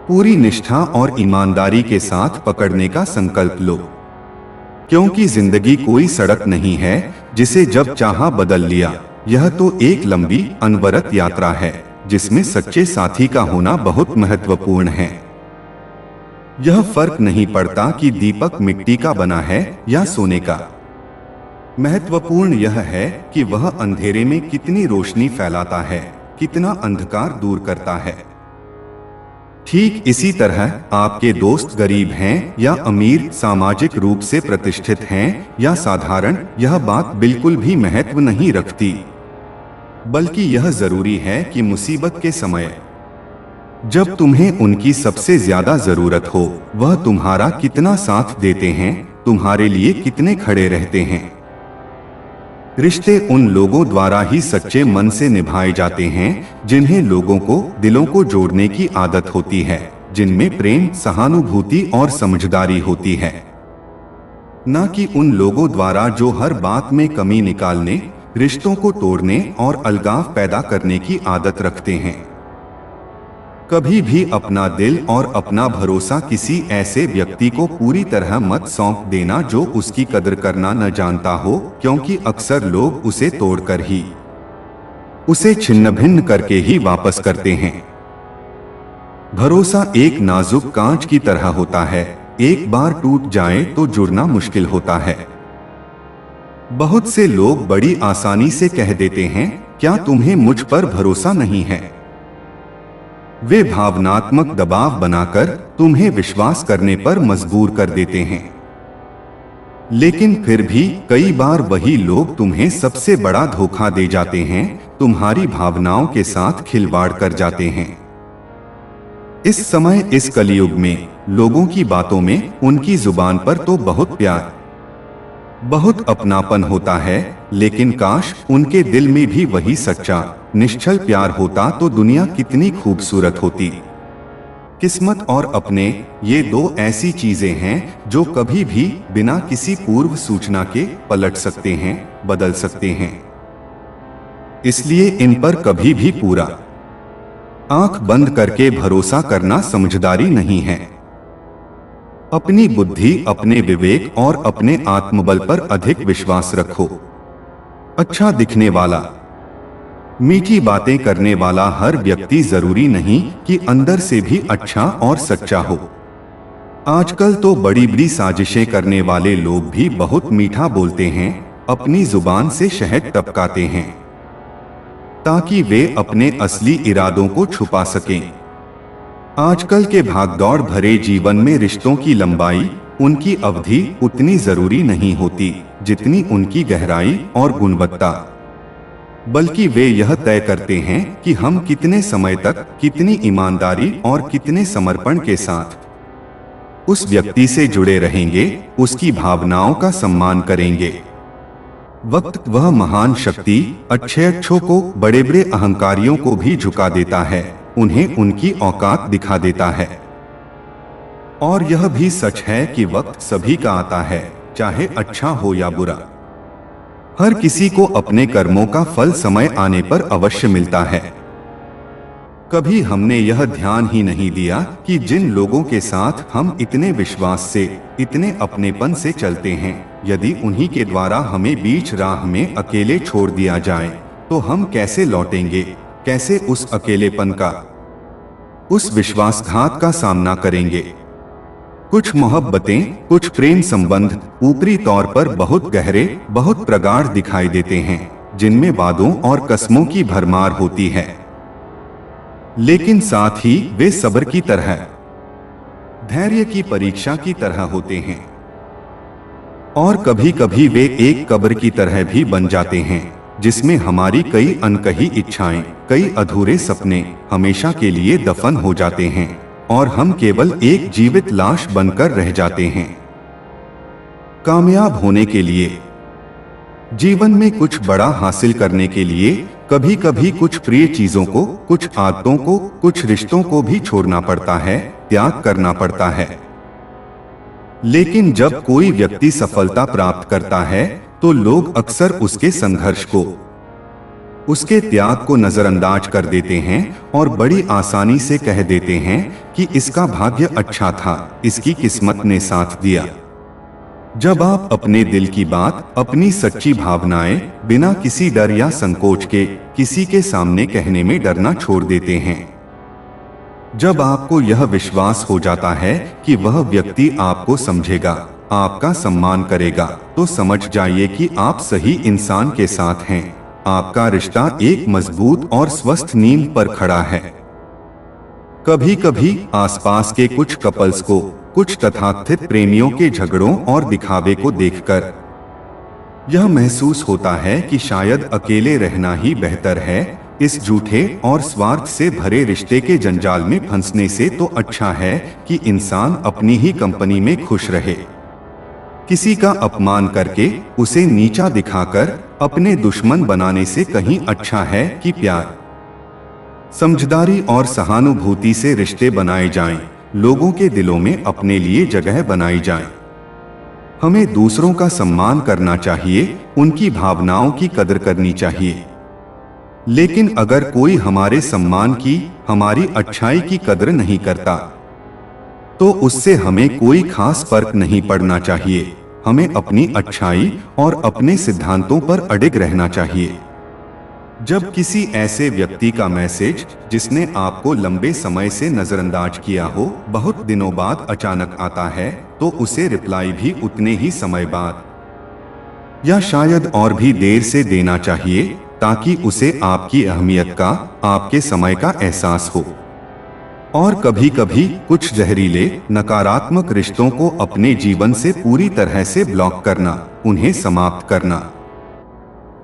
पूरी निष्ठा और ईमानदारी के साथ पकड़ने का संकल्प लो, क्योंकि जिंदगी कोई सड़क नहीं है जिसे जब चाहा बदल लिया। यह तो एक लंबी, अनवरत यात्रा है जिसमें सच्चे साथी का होना बहुत महत्वपूर्ण है। यह फर्क नहीं पड़ता कि दीपक मिट्टी का बना है या सोने का। महत्वपूर्ण यह है कि वह अंधेरे में कितनी रोशनी फैलाता है, कितना अंधकार दूर करता है। ठीक इसी तरह आपके दोस्त गरीब हैं या अमीर, सामाजिक रूप से प्रतिष्ठित हैं या साधारण, यह बात बिल्कुल भी महत्व नहीं रखती, बल्कि यह जरूरी है कि मुसीबत के समय जब तुम्हें उनकी सबसे ज्यादा जरूरत हो, वह तुम्हारा कितना साथ देते हैं, तुम्हारे लिए कितने खड़े रहते हैं। रिश्ते उन लोगों द्वारा ही सच्चे मन से निभाए जाते हैं जिन्हें लोगों को, दिलों को जोड़ने की आदत होती है, जिनमें प्रेम, सहानुभूति और समझदारी होती है, न कि उन लोगों द्वारा जो हर बात में कमी निकालने, रिश्तों को तोड़ने और अलगाव पैदा करने की आदत रखते हैं। कभी भी अपना दिल और अपना भरोसा किसी ऐसे व्यक्ति को पूरी तरह मत सौंप देना जो उसकी कदर करना न जानता हो, क्योंकि अक्सर लोग उसे तोड़कर ही, उसे छिन्न भिन्न करके ही वापस करते हैं। भरोसा एक नाजुक कांच की तरह होता है, एक बार टूट जाए तो जुड़ना मुश्किल होता है। बहुत से लोग बड़ी आसानी से कह देते हैं, क्या तुम्हें मुझ पर भरोसा नहीं है? वे भावनात्मक दबाव बनाकर तुम्हें विश्वास करने पर मजबूर कर देते हैं। लेकिन फिर भी कई बार वही लोग तुम्हें सबसे बड़ा धोखा दे जाते हैं, तुम्हारी भावनाओं के साथ खिलवाड़ कर जाते हैं। इस समय, इस कलयुग में लोगों की बातों में, उनकी जुबान पर तो बहुत प्यार, बहुत अपनापन होता है, लेकिन काश उनके दिल में भी वही सच्चा, निश्चल प्यार होता तो दुनिया कितनी खूबसूरत होती। किस्मत और अपने, ये दो ऐसी चीजें हैं जो कभी भी बिना किसी पूर्व सूचना के पलट सकते हैं, बदल सकते हैं। इसलिए इन पर कभी भी पूरा आंख बंद करके भरोसा करना समझदारी नहीं है। अपनी बुद्धि, अपने विवेक और अपने आत्मबल पर अधिक विश्वास रखो। अच्छा दिखने वाला, मीठी बातें करने वाला हर व्यक्ति जरूरी नहीं कि अंदर से भी अच्छा और सच्चा हो। आजकल तो बड़ी बड़ी साजिशें करने वाले लोग भी बहुत मीठा बोलते हैं, अपनी जुबान से शहद टपकाते हैं, ताकि वे अपने असली इरादों को छुपा सकें। आजकल के भागदौड़ भरे जीवन में रिश्तों की लंबाई, उनकी अवधि उतनी जरूरी नहीं होती जितनी उनकी गहराई और गुणवत्ता, बल्कि वे यह तय करते हैं कि हम कितने समय तक, कितनी ईमानदारी और कितने समर्पण के साथ उस व्यक्ति से जुड़े रहेंगे, उसकी भावनाओं का सम्मान करेंगे। वक्त वह महान शक्ति अच्छों को, बड़े बड़े अहंकारियों को भी झुका देता है, उन्हें उनकी औकात दिखा देता है। और यह भी सच है कि वक्त सभी का आता है, चाहे अच्छा हो या बुरा। हर किसी को अपने कर्मों का फल समय आने पर अवश्य मिलता है। कभी हमने यह ध्यान ही नहीं दिया कि जिन लोगों के साथ हम इतने विश्वास से, इतने अपनेपन से चलते हैं, यदि उन्हीं के द्वारा हमें बीच राह में अकेले छोड़ दिया जाए तो हम कैसे लौटेंगे, कैसे उस अकेलेपन का, उस विश्वासघात का सामना करेंगे। कुछ मोहब्बतें, कुछ प्रेम संबंध ऊपरी तौर पर बहुत गहरे, बहुत प्रगाढ़ दिखाई देते हैं, जिनमें वादों और कस्मों की भरमार होती है, लेकिन साथ ही वे सब्र की तरह, धैर्य की परीक्षा की तरह होते हैं। और कभी कभी वे एक कब्र की तरह भी बन जाते हैं, जिसमें हमारी कई अनकही इच्छाएं, कई अधूरे सपने हमेशा के लिए दफन हो जाते हैं और हम केवल एक जीवित लाश बनकर रह जाते हैं। कामयाब होने के लिए, जीवन में कुछ बड़ा हासिल करने के लिए कभी कभी कुछ प्रिय चीजों को, कुछ आदतों को, कुछ रिश्तों को भी छोड़ना पड़ता है, त्याग करना पड़ता है। लेकिन जब कोई व्यक्ति सफलता प्राप्त करता है तो लोग अक्सर उसके संघर्ष को, उसके त्याग को नजरअंदाज कर देते हैं और बड़ी आसानी से कह देते हैं कि इसका भाग्य अच्छा था, इसकी किस्मत ने साथ दिया। जब आप अपने दिल की बात, अपनी सच्ची भावनाएं बिना किसी डर या संकोच के किसी के सामने कहने में डरना छोड़ देते हैं, जब आपको यह विश्वास हो जाता है कि वह व्यक्ति आपको समझेगा, आपका सम्मान करेगा, तो समझ जाइए कि आप सही इंसान के साथ हैं। आपका रिश्ता एक मजबूत और स्वस्थ नींव पर खड़ा है। कभी कभी आसपास के कुछ कपल्स को, कुछ तथाकथित प्रेमियों के झगड़ों और दिखावे को देखकर यह महसूस होता है कि शायद अकेले रहना ही बेहतर है। इस झूठे और स्वार्थ से भरे रिश्ते के जंजाल में फंसने से तो अच्छा है कि इंसान अपनी ही कंपनी में खुश रहे। किसी का अपमान करके, उसे नीचा दिखाकर अपने दुश्मन बनाने से कहीं अच्छा है कि प्यार, समझदारी और सहानुभूति से रिश्ते बनाए जाएं, लोगों के दिलों में अपने लिए जगह बनाई जाए। हमें दूसरों का सम्मान करना चाहिए, उनकी भावनाओं की कदर करनी चाहिए। लेकिन अगर कोई हमारे सम्मान की, हमारी अच्छाई की कदर नहीं करता तो उससे हमें कोई खास फर्क नहीं पड़ना चाहिए। हमें अपनी अच्छाई और अपने सिद्धांतों पर अडिग रहना चाहिए। जब किसी ऐसे व्यक्ति का मैसेज, जिसने आपको लंबे समय से नजरअंदाज किया हो, बहुत दिनों बाद अचानक आता है, तो उसे रिप्लाई भी उतने ही समय बाद या शायद और भी देर से देना चाहिए, ताकि उसे आपकी अहमियत का, आपके समय का एहसास हो। और कभी कभी कुछ जहरीले, नकारात्मक रिश्तों को अपने जीवन से पूरी तरह से ब्लॉक करना, उन्हें समाप्त करना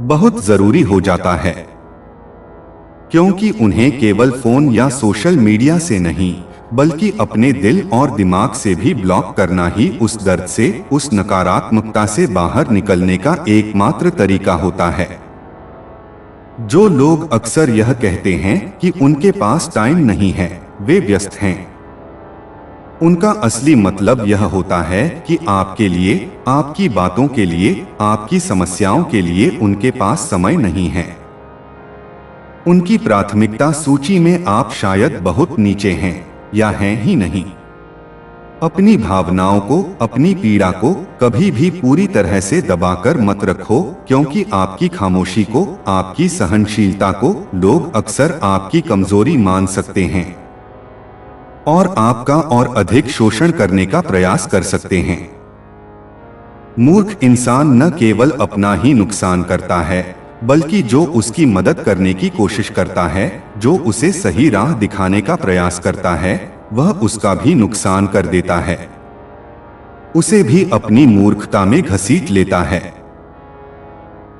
बहुत जरूरी हो जाता है, क्योंकि उन्हें केवल फोन या सोशल मीडिया से नहीं, बल्कि अपने दिल और दिमाग से भी ब्लॉक करना ही उस दर्द से, उस नकारात्मकता से बाहर निकलने का एकमात्र तरीका होता है। जो लोग अक्सर यह कहते हैं कि उनके पास टाइम नहीं है, वे व्यस्त हैं, उनका असली मतलब यह होता है कि आपके लिए, आपकी बातों के लिए, आपकी समस्याओं के लिए उनके पास समय नहीं है। उनकी प्राथमिकता सूची में आप शायद बहुत नीचे हैं या हैं ही नहीं। अपनी भावनाओं को, अपनी पीड़ा को कभी भी पूरी तरह से दबाकर मत रखो, क्योंकि आपकी खामोशी को, आपकी सहनशीलता को लोग अक्सर आपकी कमजोरी मान सकते हैं और आपका और अधिक शोषण करने का प्रयास कर सकते हैं। मूर्ख इंसान न केवल अपना ही नुकसान करता है, बल्कि जो उसकी मदद करने की कोशिश करता है, जो उसे सही राह दिखाने का प्रयास करता है, वह उसका भी नुकसान कर देता है, उसे भी अपनी मूर्खता में घसीट लेता है।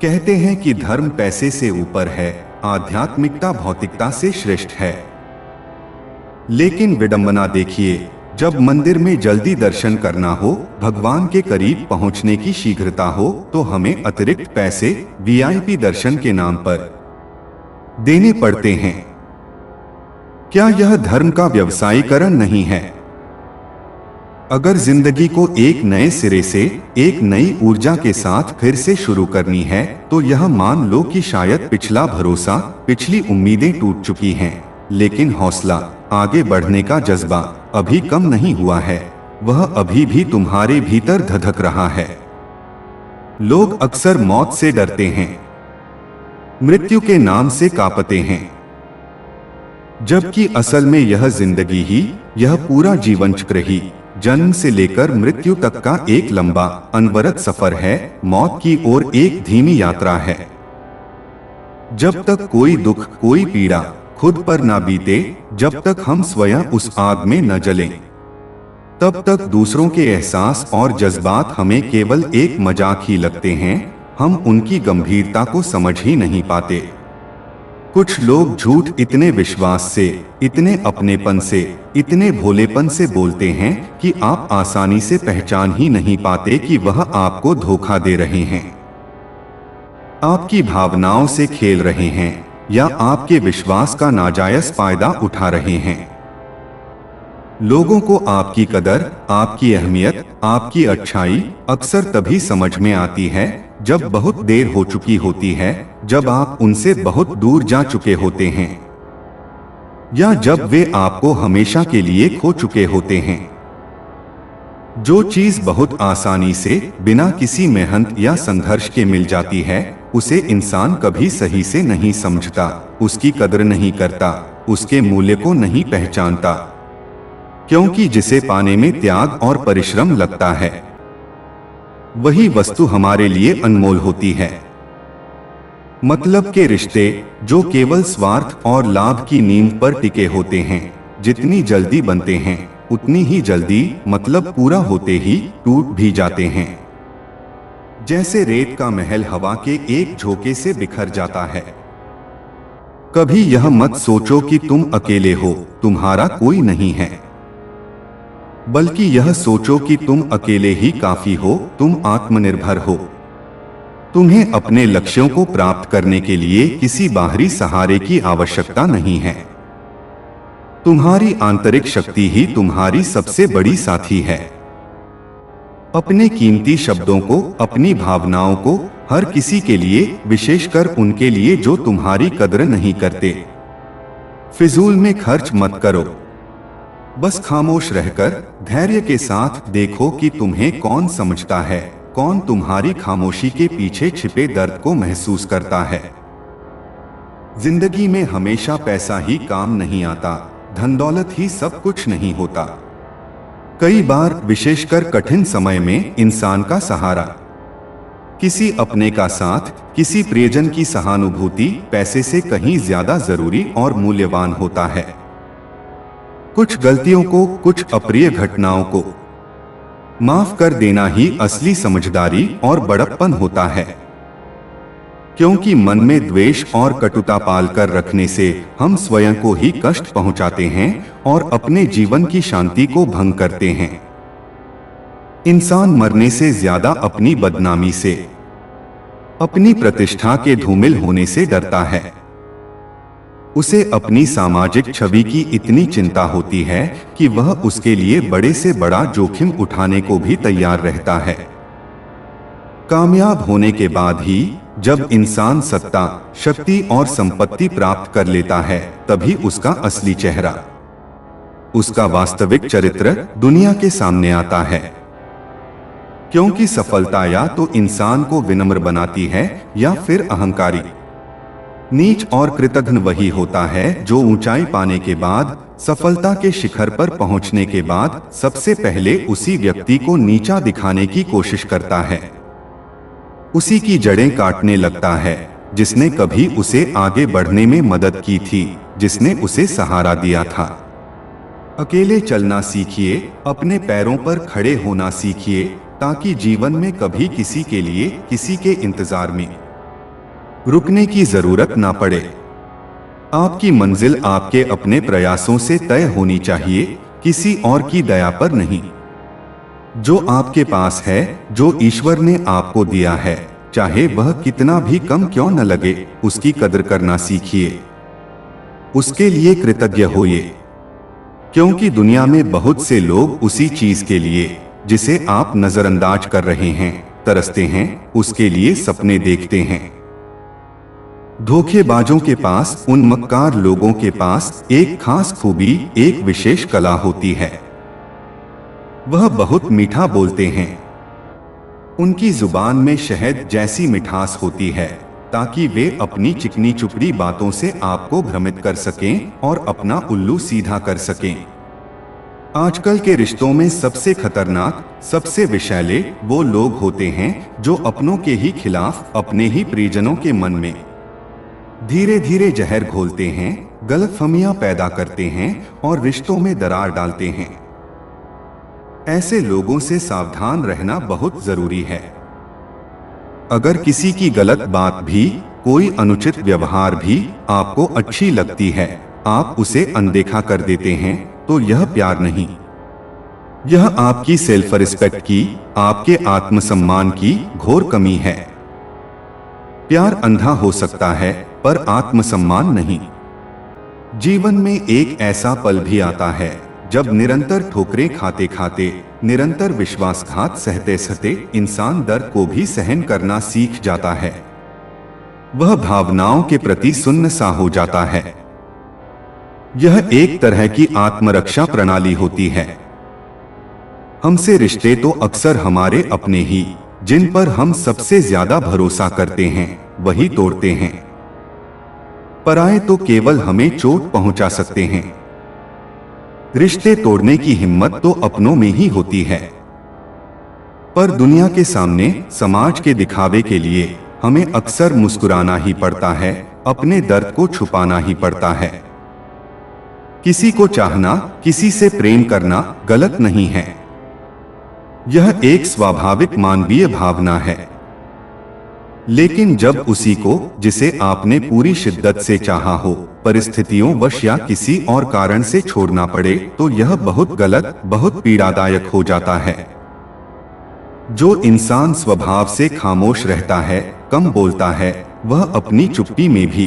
कहते हैं कि धर्म पैसे से ऊपर है, आध्यात्मिकता भौतिकता से श्रेष्ठ है। लेकिन विडंबना देखिए, जब मंदिर में जल्दी दर्शन करना हो, भगवान के करीब पहुंचने की शीघ्रता हो, तो हमें अतिरिक्त पैसे वीआईपी दर्शन के नाम पर देने पड़ते हैं। क्या यह धर्म का व्यवसायीकरण नहीं है? अगर जिंदगी को एक नए सिरे से, एक नई ऊर्जा के साथ फिर से शुरू करनी है, तो यह मान लो कि शायद पिछला भरोसा, पिछली उम्मीदें टूट चुकी हैं, लेकिन हौसला, आगे बढ़ने का जज्बा अभी कम नहीं हुआ है। वह अभी भी तुम्हारे भीतर धधक रहा है। लोग अक्सर मौत से डरते हैं, मृत्यु के नाम से कांपते हैं, जबकि असल में यह जिंदगी ही, यह पूरा जीवन चक्र ही, जन्म से लेकर मृत्यु तक का एक लंबा अनवरत सफर है, मौत की ओर एक धीमी यात्रा है। जब तक कोई दुख, कोई पीड़ा खुद पर ना बीते, जब तक हम स्वयं उस आग में न जलें, तब तक दूसरों के एहसास और जज्बात हमें केवल एक मजाक ही लगते हैं। हम उनकी गंभीरता को समझ ही नहीं पाते। कुछ लोग झूठ इतने विश्वास से, इतने अपनेपन से, इतने भोलेपन से बोलते हैं कि आप आसानी से पहचान ही नहीं पाते कि वह आपको धोखा दे रहे हैं, आपकी भावनाओं से खेल रहे हैं या आपके विश्वास का नाजायज फायदा उठा रहे हैं। लोगों को आपकी कदर, आपकी अहमियत, आपकी अच्छाई अक्सर तभी समझ में आती है जब बहुत देर हो चुकी होती है, जब आप उनसे बहुत दूर जा चुके होते हैं, या जब वे आपको हमेशा के लिए खो चुके होते हैं। जो चीज बहुत आसानी से, बिना किसी मेहनत या संघर्ष के मिल जाती है, उसे इंसान कभी सही से नहीं समझता, उसकी कदर नहीं करता, उसके मूल्य को नहीं पहचानता, क्योंकि जिसे पाने में त्याग और परिश्रम लगता है, वही वस्तु हमारे लिए अनमोल होती है। मतलब के रिश्ते जो केवल स्वार्थ और लाभ की नींव पर टिके होते हैं, जितनी जल्दी बनते हैं, उतनी ही जल्दी मतलब पूरा होते ही टूट भी जाते हैं। जैसे रेत का महल हवा के एक झोंके से बिखर जाता है। कभी यह मत सोचो कि तुम अकेले हो, तुम्हारा कोई नहीं है, बल्कि यह सोचो कि तुम अकेले ही काफी हो, तुम आत्मनिर्भर हो। तुम्हें अपने लक्ष्यों को प्राप्त करने के लिए किसी बाहरी सहारे की आवश्यकता नहीं है। तुम्हारी आंतरिक शक्ति ही तुम्हारी सबसे बड़ी साथी है। अपने कीमती शब्दों को, अपनी भावनाओं को हर किसी के लिए, विशेषकर उनके लिए जो तुम्हारी कदर नहीं करते, फिजूल में खर्च मत करो। बस खामोश रहकर धैर्य के साथ देखो कि तुम्हें कौन समझता है, कौन तुम्हारी खामोशी के पीछे छिपे दर्द को महसूस करता है। जिंदगी में हमेशा पैसा ही काम नहीं आता, धन दौलत ही सब कुछ नहीं होता। कई बार, विशेषकर कठिन समय में, इंसान का सहारा, किसी अपने का साथ, किसी प्रियजन की सहानुभूति पैसे से कहीं ज्यादा जरूरी और मूल्यवान होता है। कुछ गलतियों को, कुछ अप्रिय घटनाओं को माफ कर देना ही असली समझदारी और बड़प्पन होता है, क्योंकि मन में द्वेष और कटुता पाल कर रखने से हम स्वयं को ही कष्ट पहुंचाते हैं और अपने जीवन की शांति को भंग करते हैं। इंसान मरने से ज्यादा अपनी बदनामी से, अपनी प्रतिष्ठा के धूमिल होने से डरता है। उसे अपनी सामाजिक छवि की इतनी चिंता होती है कि वह उसके लिए बड़े से बड़ा जोखिम उठाने को भी तैयार रहता है। कामयाब होने के बाद ही जब इंसान सत्ता, शक्ति और संपत्ति प्राप्त कर लेता है, तभी उसका असली चेहरा, उसका वास्तविक चरित्र दुनिया के सामने आता है। क्योंकि सफलता या तो इंसान को विनम्र बनाती है या फिर अहंकारी। नीच और कृतघ्न वही होता है जो ऊंचाई पाने के बाद, सफलता के शिखर पर पहुंचने के बाद सबसे पहले उसी व्यक्ति को नीचा दिखाने की कोशिश करता है, उसी की जड़ें काटने लगता है जिसने कभी उसे आगे बढ़ने में मदद की थी, जिसने उसे सहारा दिया था। अकेले चलना सीखिए, अपने पैरों पर खड़े होना सीखिए, ताकि जीवन में कभी किसी के लिए, किसी के इंतजार में रुकने की जरूरत ना पड़े। आपकी मंजिल आपके अपने प्रयासों से तय होनी चाहिए, किसी और की दया पर नहीं। जो आपके पास है, जो ईश्वर ने आपको दिया है, चाहे वह कितना भी कम क्यों न लगे, उसकी कदर करना सीखिए, उसके लिए कृतज्ञ होइए। क्योंकि दुनिया में बहुत से लोग उसी चीज के लिए जिसे आप नजरअंदाज कर रहे हैं तरसते हैं, उसके लिए सपने देखते हैं। धोखेबाजों के पास, उन मक्कार लोगों के पास एक खास खूबी, एक विशेष कला होती है। वह बहुत मीठा बोलते हैं। उनकी जुबान में शहद जैसी मिठास होती है ताकि वे अपनी चिकनी चुपड़ी बातों से आपको भ्रमित कर सकें और अपना उल्लू सीधा कर सकें। आजकल के रिश्तों में सबसे खतरनाक, सबसे विषैले वो लोग होते हैं जो अपनों के ही खिलाफ, अपने ही परिजनों के मन में धीरे धीरे जहर घोलते हैं, गलतफहमियां पैदा करते हैं और रिश्तों में दरार डालते हैं। ऐसे लोगों से सावधान रहना बहुत जरूरी है। अगर किसी की गलत बात भी, कोई अनुचित व्यवहार भी आपको अच्छी लगती है, आप उसे अनदेखा कर देते हैं, तो यह प्यार नहीं, यह आपकी सेल्फ रिस्पेक्ट की, आपके आत्मसम्मान की घोर कमी है। प्यार अंधा हो सकता है पर आत्मसम्मान नहीं। जीवन में एक ऐसा पल भी आता है जब निरंतर ठोकरें खाते खाते, निरंतर विश्वासघात सहते सहते इंसान दर्द को भी सहन करना सीख जाता है। वह भावनाओं के प्रति सुन्न सा हो जाता है। यह एक तरह की आत्मरक्षा प्रणाली होती है। हमसे रिश्ते तो अक्सर हमारे अपने ही, जिन पर हम सबसे ज्यादा भरोसा करते हैं, वही तोड़ते हैं। पराये तो केवल हमें चोट पहुंचा सकते हैं। रिश्ते तोड़ने की हिम्मत तो अपनों में ही होती है, पर दुनिया के सामने, समाज के दिखावे के लिए हमें अक्सर मुस्कुराना ही पड़ता है, अपने दर्द को छुपाना ही पड़ता है। किसी को चाहना, किसी से प्रेम करना गलत नहीं है। यह एक स्वाभाविक मानवीय भावना है। लेकिन जब उसी को, जिसे आपने पूरी शिद्दत से चाहा हो, परिस्थितियों वश या किसी और कारण से छोड़ना पड़े, तो यह बहुत गलत, बहुत पीड़ादायक हो जाता है। जो इंसान स्वभाव से खामोश रहता है, कम बोलता है, वह अपनी चुप्पी में भी,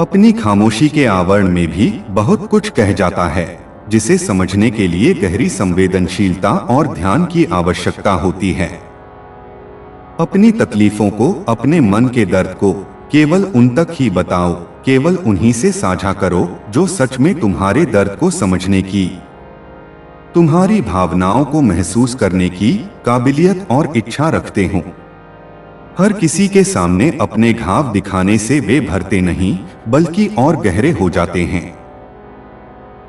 अपनी खामोशी के आवरण में भी बहुत कुछ कह जाता है, जिसे समझने के लिए गहरी संवेदनशीलता और ध्यान की आवश्यकता होती है। अपनी तकलीफों को, अपने मन के दर्द को केवल उन तक ही बताओ, केवल उन्हीं से साझा करो जो सच में तुम्हारे दर्द को समझने की, तुम्हारी भावनाओं को महसूस करने की काबिलियत और इच्छा रखते हो। हर किसी के सामने अपने घाव दिखाने से वे भरते नहीं, बल्कि और गहरे हो जाते हैं।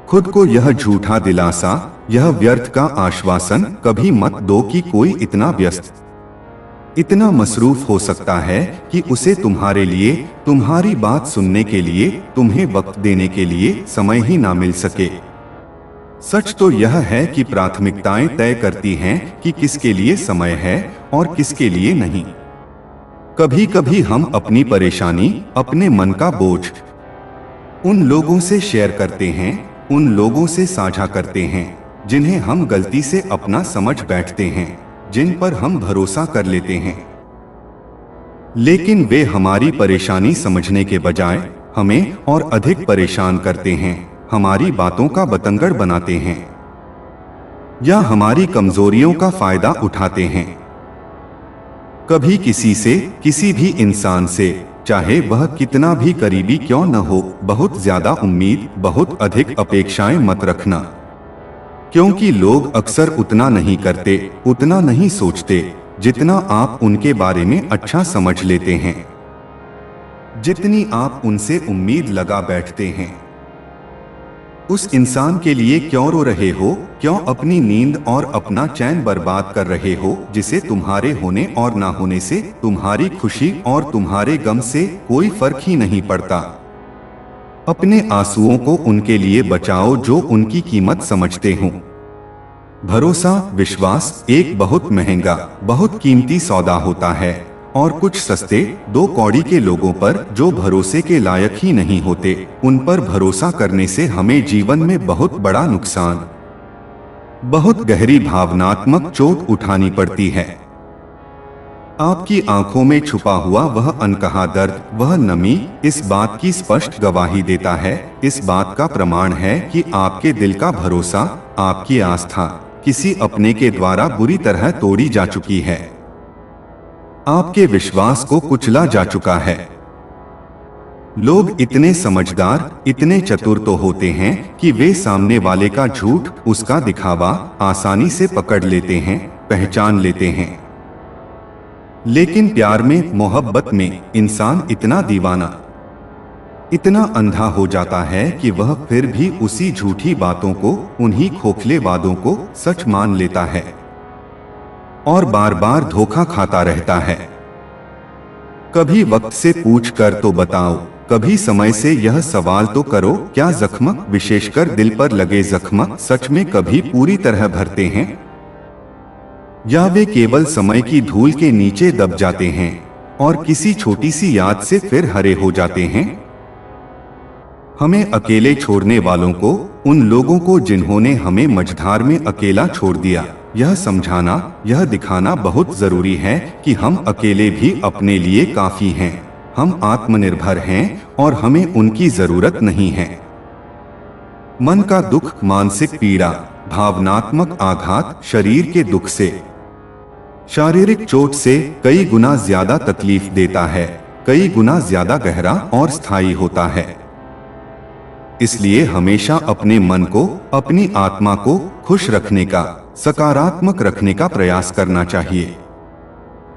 खुद को यह झूठा दिलासा, यह व्यर्थ का आश्वासन कभी मत दो कि कोई इतना व्यस्त, इतना मसरूफ हो सकता है कि उसे तुम्हारे लिए, तुम्हारी बात सुनने के लिए, तुम्हें वक्त देने के लिए समय ही ना मिल सके। सच तो यह है कि प्राथमिकताएं तय करती हैं कि किसके लिए समय है और किसके लिए नहीं। कभी कभी हम अपनी परेशानी, अपने मन का बोझ उन लोगों से शेयर करते हैं, उन लोगों से साझा करते हैं जिन्हें हम गलती से अपना समझ बैठते हैं, जिन पर हम भरोसा कर लेते हैं। लेकिन वे हमारी परेशानी समझने के बजाय हमें और अधिक परेशान करते हैं, हमारी बातों का बतंगड़ बनाते हैं या हमारी कमजोरियों का फायदा उठाते हैं। कभी किसी से, किसी भी इंसान से, चाहे वह कितना भी करीबी क्यों न हो, बहुत ज्यादा उम्मीद, बहुत अधिक अपेक्षाएं मत रखना, क्योंकि लोग अक्सर उतना नहीं करते, उतना नहीं सोचते जितना आप उनके बारे में अच्छा समझ लेते हैं, जितनी आप उनसे उम्मीद लगा बैठते हैं। उस इंसान के लिए क्यों रो रहे हो, क्यों अपनी नींद और अपना चैन बर्बाद कर रहे हो, जिसे तुम्हारे होने और ना होने से, तुम्हारी खुशी और तुम्हारे गम से कोई फर्क ही नहीं पड़ता। अपने आंसुओं को उनके लिए बचाओ जो उनकी कीमत समझते हो। भरोसा, विश्वास एक बहुत महंगा, बहुत कीमती सौदा होता है, और कुछ सस्ते, दो कौड़ी के लोगों पर जो भरोसे के लायक ही नहीं होते, उन पर भरोसा करने से हमें जीवन में बहुत बड़ा नुकसान, बहुत गहरी भावनात्मक चोट उठानी पड़ती है। आपकी आंखों में छुपा हुआ वह अनकहा दर्द, वह नमी इस बात की स्पष्ट गवाही देता है, इस बात का प्रमाण है कि आपके दिल का भरोसा, आपकी आस्था किसी अपने के द्वारा बुरी तरह तोड़ी जा चुकी है। आपके विश्वास को कुचला जा चुका है। लोग इतने समझदार, इतने चतुर तो होते हैं कि वे सामने वाले का झूठ, उसका दिखावा आसानी से पकड़ लेते हैं, पहचान लेते हैं। लेकिन प्यार में, मोहब्बत में इंसान इतना दीवाना, इतना अंधा हो जाता है कि वह फिर भी उसी झूठी बातों को, उन्हीं खोखले वादों को सच मान लेता है और बार बार धोखा खाता रहता है। कभी वक्त से पूछ कर तो बताओ, कभी समय से यह सवाल तो करो, क्या जख्म, विशेषकर दिल पर लगे जख्म, सच में कभी पूरी तरह भरते हैं या वे केवल समय की धूल के नीचे दब जाते हैं और किसी छोटी सी याद से फिर हरे हो जाते हैं। हमें अकेले छोड़ने वालों को, उन लोगों को जिन्होंने हमें मझधार में अकेला छोड़ दिया, यह समझाना, यह दिखाना बहुत जरूरी है कि हम अकेले भी अपने लिए काफी हैं, हम आत्मनिर्भर हैं और हमें उनकी जरूरत नहीं है। मन का दुख, मानसिक पीड़ा, भावनात्मक आघात शरीर के दुख से, शारीरिक चोट से कई गुना ज्यादा तकलीफ देता है, कई गुना ज्यादा गहरा और स्थायी होता है। इसलिए हमेशा अपने मन को, अपनी आत्मा को खुश रखने का, सकारात्मक रखने का प्रयास करना चाहिए।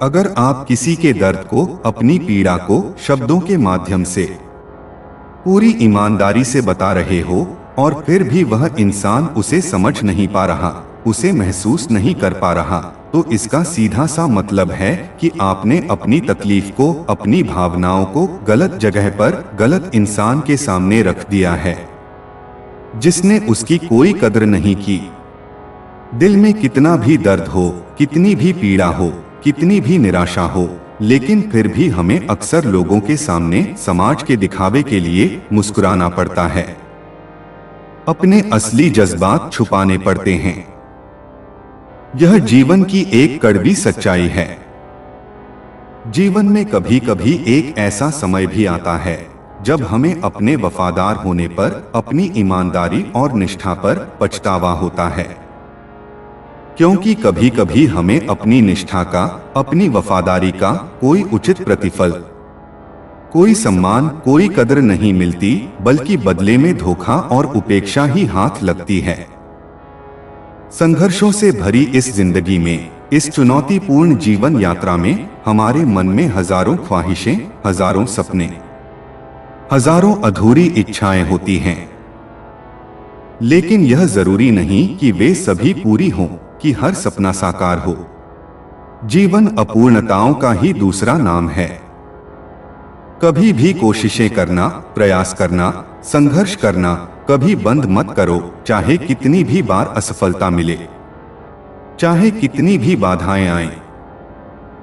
अगर आप किसी के दर्द को, अपनी पीड़ा को शब्दों के माध्यम से पूरी ईमानदारी से बता रहे हो और फिर भी वह इंसान उसे समझ नहीं पा रहा, उसे महसूस नहीं कर पा रहा, तो इसका सीधा सा मतलब है कि आपने अपनी तकलीफ को, अपनी भावनाओं को गलत जगह पर, गलत इंसान के सामने रख दिया है, जिसने उसकी कोई कद्र नहीं की। दिल में कितना भी दर्द हो, कितनी भी पीड़ा हो, कितनी भी निराशा हो, लेकिन फिर भी हमें अक्सर लोगों के सामने, समाज के दिखावे के लिए मुस्कुराना पड़ता है, अपने असली जज्बात छुपाने पड़ते हैं। यह जीवन की एक कड़वी सच्चाई है। जीवन में कभी कभी एक ऐसा समय भी आता है जब हमें अपने वफादार होने पर, अपनी ईमानदारी और निष्ठा पर पछतावा होता है, क्योंकि कभी कभी हमें अपनी निष्ठा का, अपनी वफादारी का कोई उचित प्रतिफल, कोई सम्मान, कोई कद्र नहीं मिलती, बल्कि बदले में धोखा और उपेक्षा ही हाथ लगती है। संघर्षों से भरी इस जिंदगी में, इस चुनौतीपूर्ण जीवन यात्रा में हमारे मन में हजारों ख्वाहिशें, हजारों सपने, हजारों अधूरी इच्छाएं होती हैं। लेकिन यह जरूरी नहीं कि वे सभी पूरी हों, कि हर सपना साकार हो। जीवन अपूर्णताओं का ही दूसरा नाम है। कभी भी कोशिशें करना, प्रयास करना, संघर्ष करना कभी बंद मत करो, चाहे कितनी भी बार असफलता मिले, चाहे कितनी भी बाधाएं आएं।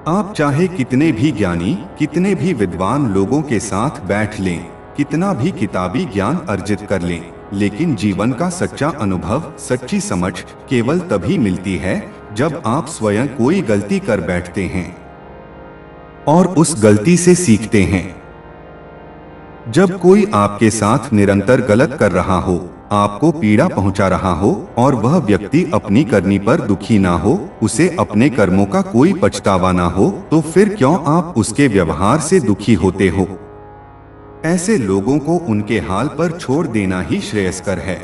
आप चाहे कितने भी ज्ञानी, कितने भी विद्वान लोगों के साथ बैठ लें, कितना भी किताबी ज्ञान अर्जित कर लें, लेकिन जीवन का सच्चा अनुभव, सच्ची समझ केवल तभी मिलती है जब आप स्वयं कोई गलती कर बैठते हैं और उस गलती से सीखते हैं। जब कोई आपके साथ निरंतर गलत कर रहा हो, आपको पीड़ा पहुंचा रहा हो और वह व्यक्ति अपनी करनी पर दुखी ना हो, उसे अपने कर्मों का कोई पछतावा ना हो, तो फिर क्यों आप उसके व्यवहार से दुखी होते हो? ऐसे लोगों को उनके हाल पर छोड़ देना ही श्रेयस्कर है।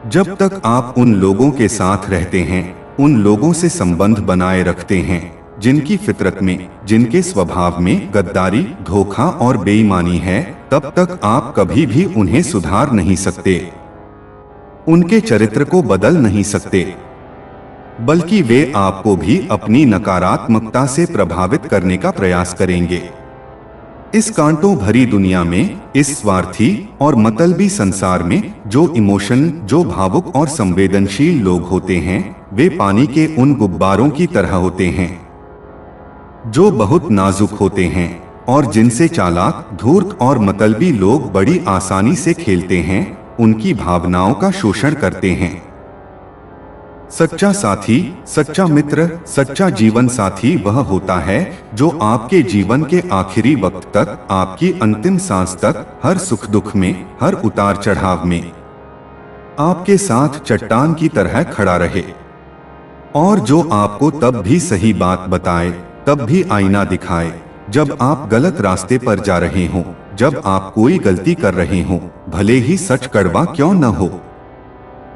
जब तक आप उन लोगों के साथ रहते हैं, उन लोगों से संबंध बनाए रखते हैं जिनकी फितरत में, जिनके स्वभाव में गद्दारी, धोखा और बेईमानी है, तब तक आप कभी भी उन्हें सुधार नहीं सकते, उनके चरित्र को बदल नहीं सकते, बल्कि वे आपको भी अपनी नकारात्मकता से प्रभावित करने का प्रयास करेंगे। इस कांटों भरी दुनिया में, इस स्वार्थी और मतलबी संसार में जो जो भावुक और संवेदनशील लोग होते हैं, वे पानी के उन गुब्बारों की तरह होते हैं जो बहुत नाजुक होते हैं और जिनसे चालाक, धूर्त और मतलबी लोग बड़ी आसानी से खेलते हैं, उनकी भावनाओं का शोषण करते हैं। सच्चा साथी, सच्चा मित्र, सच्चा जीवन साथी वह होता है जो आपके जीवन के आखिरी वक्त तक, आपकी अंतिम सांस तक, हर सुख दुख में, हर उतार चढ़ाव में आपके साथ चट्टान की तरह खड़ा रहे और जो आपको तब भी सही बात बताए, तब भी आईना दिखाए जब आप गलत रास्ते पर जा रहे हों, जब आप कोई गलती कर रहे हों, भले ही सच कड़वा क्यों न हो।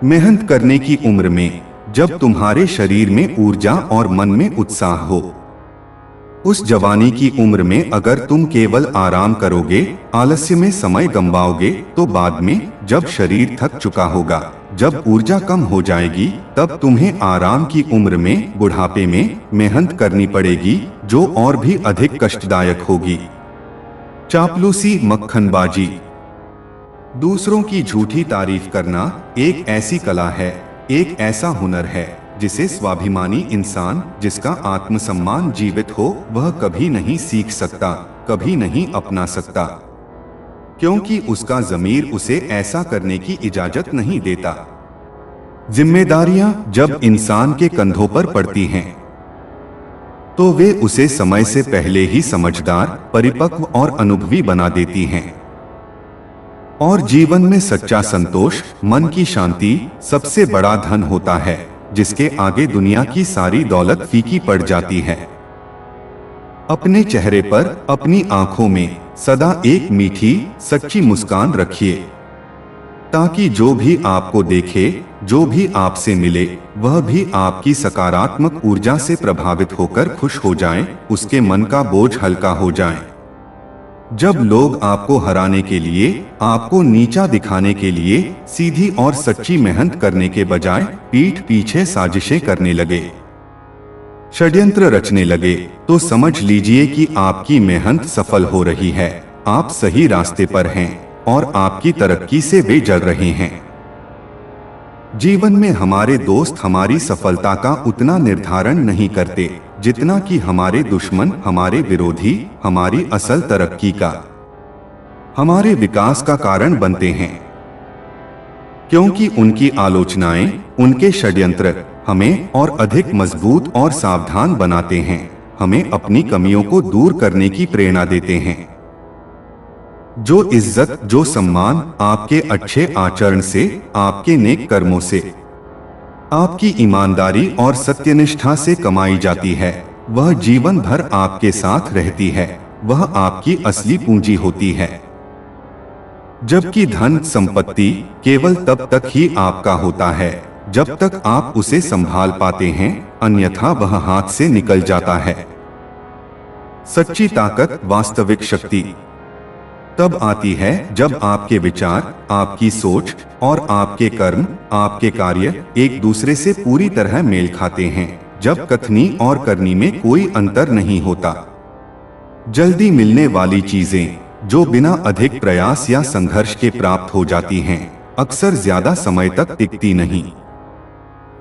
मेहनत करने की उम्र में, जब तुम्हारे शरीर में ऊर्जा और मन में उत्साह हो, उस जवानी की उम्र में अगर तुम केवल आराम करोगे, आलस्य में समय गंवाओगे, तो बाद में जब शरीर थक चुका होगा, जब ऊर्जा कम हो जाएगी, तब तुम्हें आराम की उम्र में, बुढ़ापे में मेहनत करनी पड़ेगी, जो और भी अधिक कष्टदायक होगी। चापलूसी, मक्खनबाजी, दूसरों की झूठी तारीफ करना एक ऐसी कला है, एक ऐसा हुनर है जिसे स्वाभिमानी इंसान, जिसका आत्मसम्मान जीवित हो, वह कभी नहीं सीख सकता, कभी नहीं अपना सकता, क्योंकि उसका ज़मीर उसे ऐसा करने की इजाजत नहीं देता। जिम्मेदारियां जब इंसान के कंधों पर पड़ती हैं, तो वे उसे समय से पहले ही समझदार, परिपक्व और अनुभवी बना देती हैं। और जीवन में सच्चा संतोष, मन की शांति सबसे बड़ा धन होता है, जिसके आगे दुनिया की सारी दौलत फीकी पड़ जाती है। अपने चेहरे पर, अपनी आंखों में सदा एक मीठी, सच्ची मुस्कान रखिए, ताकि जो भी आपको देखे, जो भी आपसे मिले, वह भी आपकी सकारात्मक ऊर्जा से प्रभावित होकर खुश हो जाए, उसके मन का बोझ हल्का हो जाए। जब लोग आपको हराने के लिए, आपको नीचा दिखाने के लिए सीधी और सच्ची मेहनत करने के बजाय पीठ पीछे साजिशें करने लगे, षड्यंत्र रचने लगे, तो समझ लीजिए कि आपकी मेहनत सफल हो रही है, आप सही रास्ते पर हैं और आपकी तरक्की से वे जल रहे हैं। जीवन में हमारे दोस्त हमारी सफलता का उतना निर्धारण नहीं करते जितना कि हमारे दुश्मन, हमारे विरोधी हमारी असल तरक्की का, हमारे विकास का कारण बनते हैं, क्योंकि उनकी आलोचनाएं, उनके षड्यंत्र हमें और अधिक मजबूत और सावधान बनाते हैं, हमें अपनी कमियों को दूर करने की प्रेरणा देते हैं। जो इज्जत, जो सम्मान आपके अच्छे आचरण से, आपके नेक कर्मों से, आपकी ईमानदारी और सत्यनिष्ठा से कमाई जाती है, वह जीवन भर आपके साथ रहती है, वह आपकी असली पूंजी होती है। जबकि धन संपत्ति केवल तब तक ही आपका होता है जब तक आप उसे संभाल पाते हैं, अन्यथा वह हाथ से निकल जाता है। सच्ची ताकत, वास्तविक शक्ति तब आती है जब आपके विचार, आपकी सोच और आपके कर्म, आपके कार्य एक दूसरे से पूरी तरह मेल खाते हैं, जब कथनी और करनी में कोई अंतर नहीं होता। जल्दी मिलने वाली चीजें, जो बिना अधिक प्रयास या संघर्ष के प्राप्त हो जाती हैं, अक्सर ज्यादा समय तक टिकती नहीं,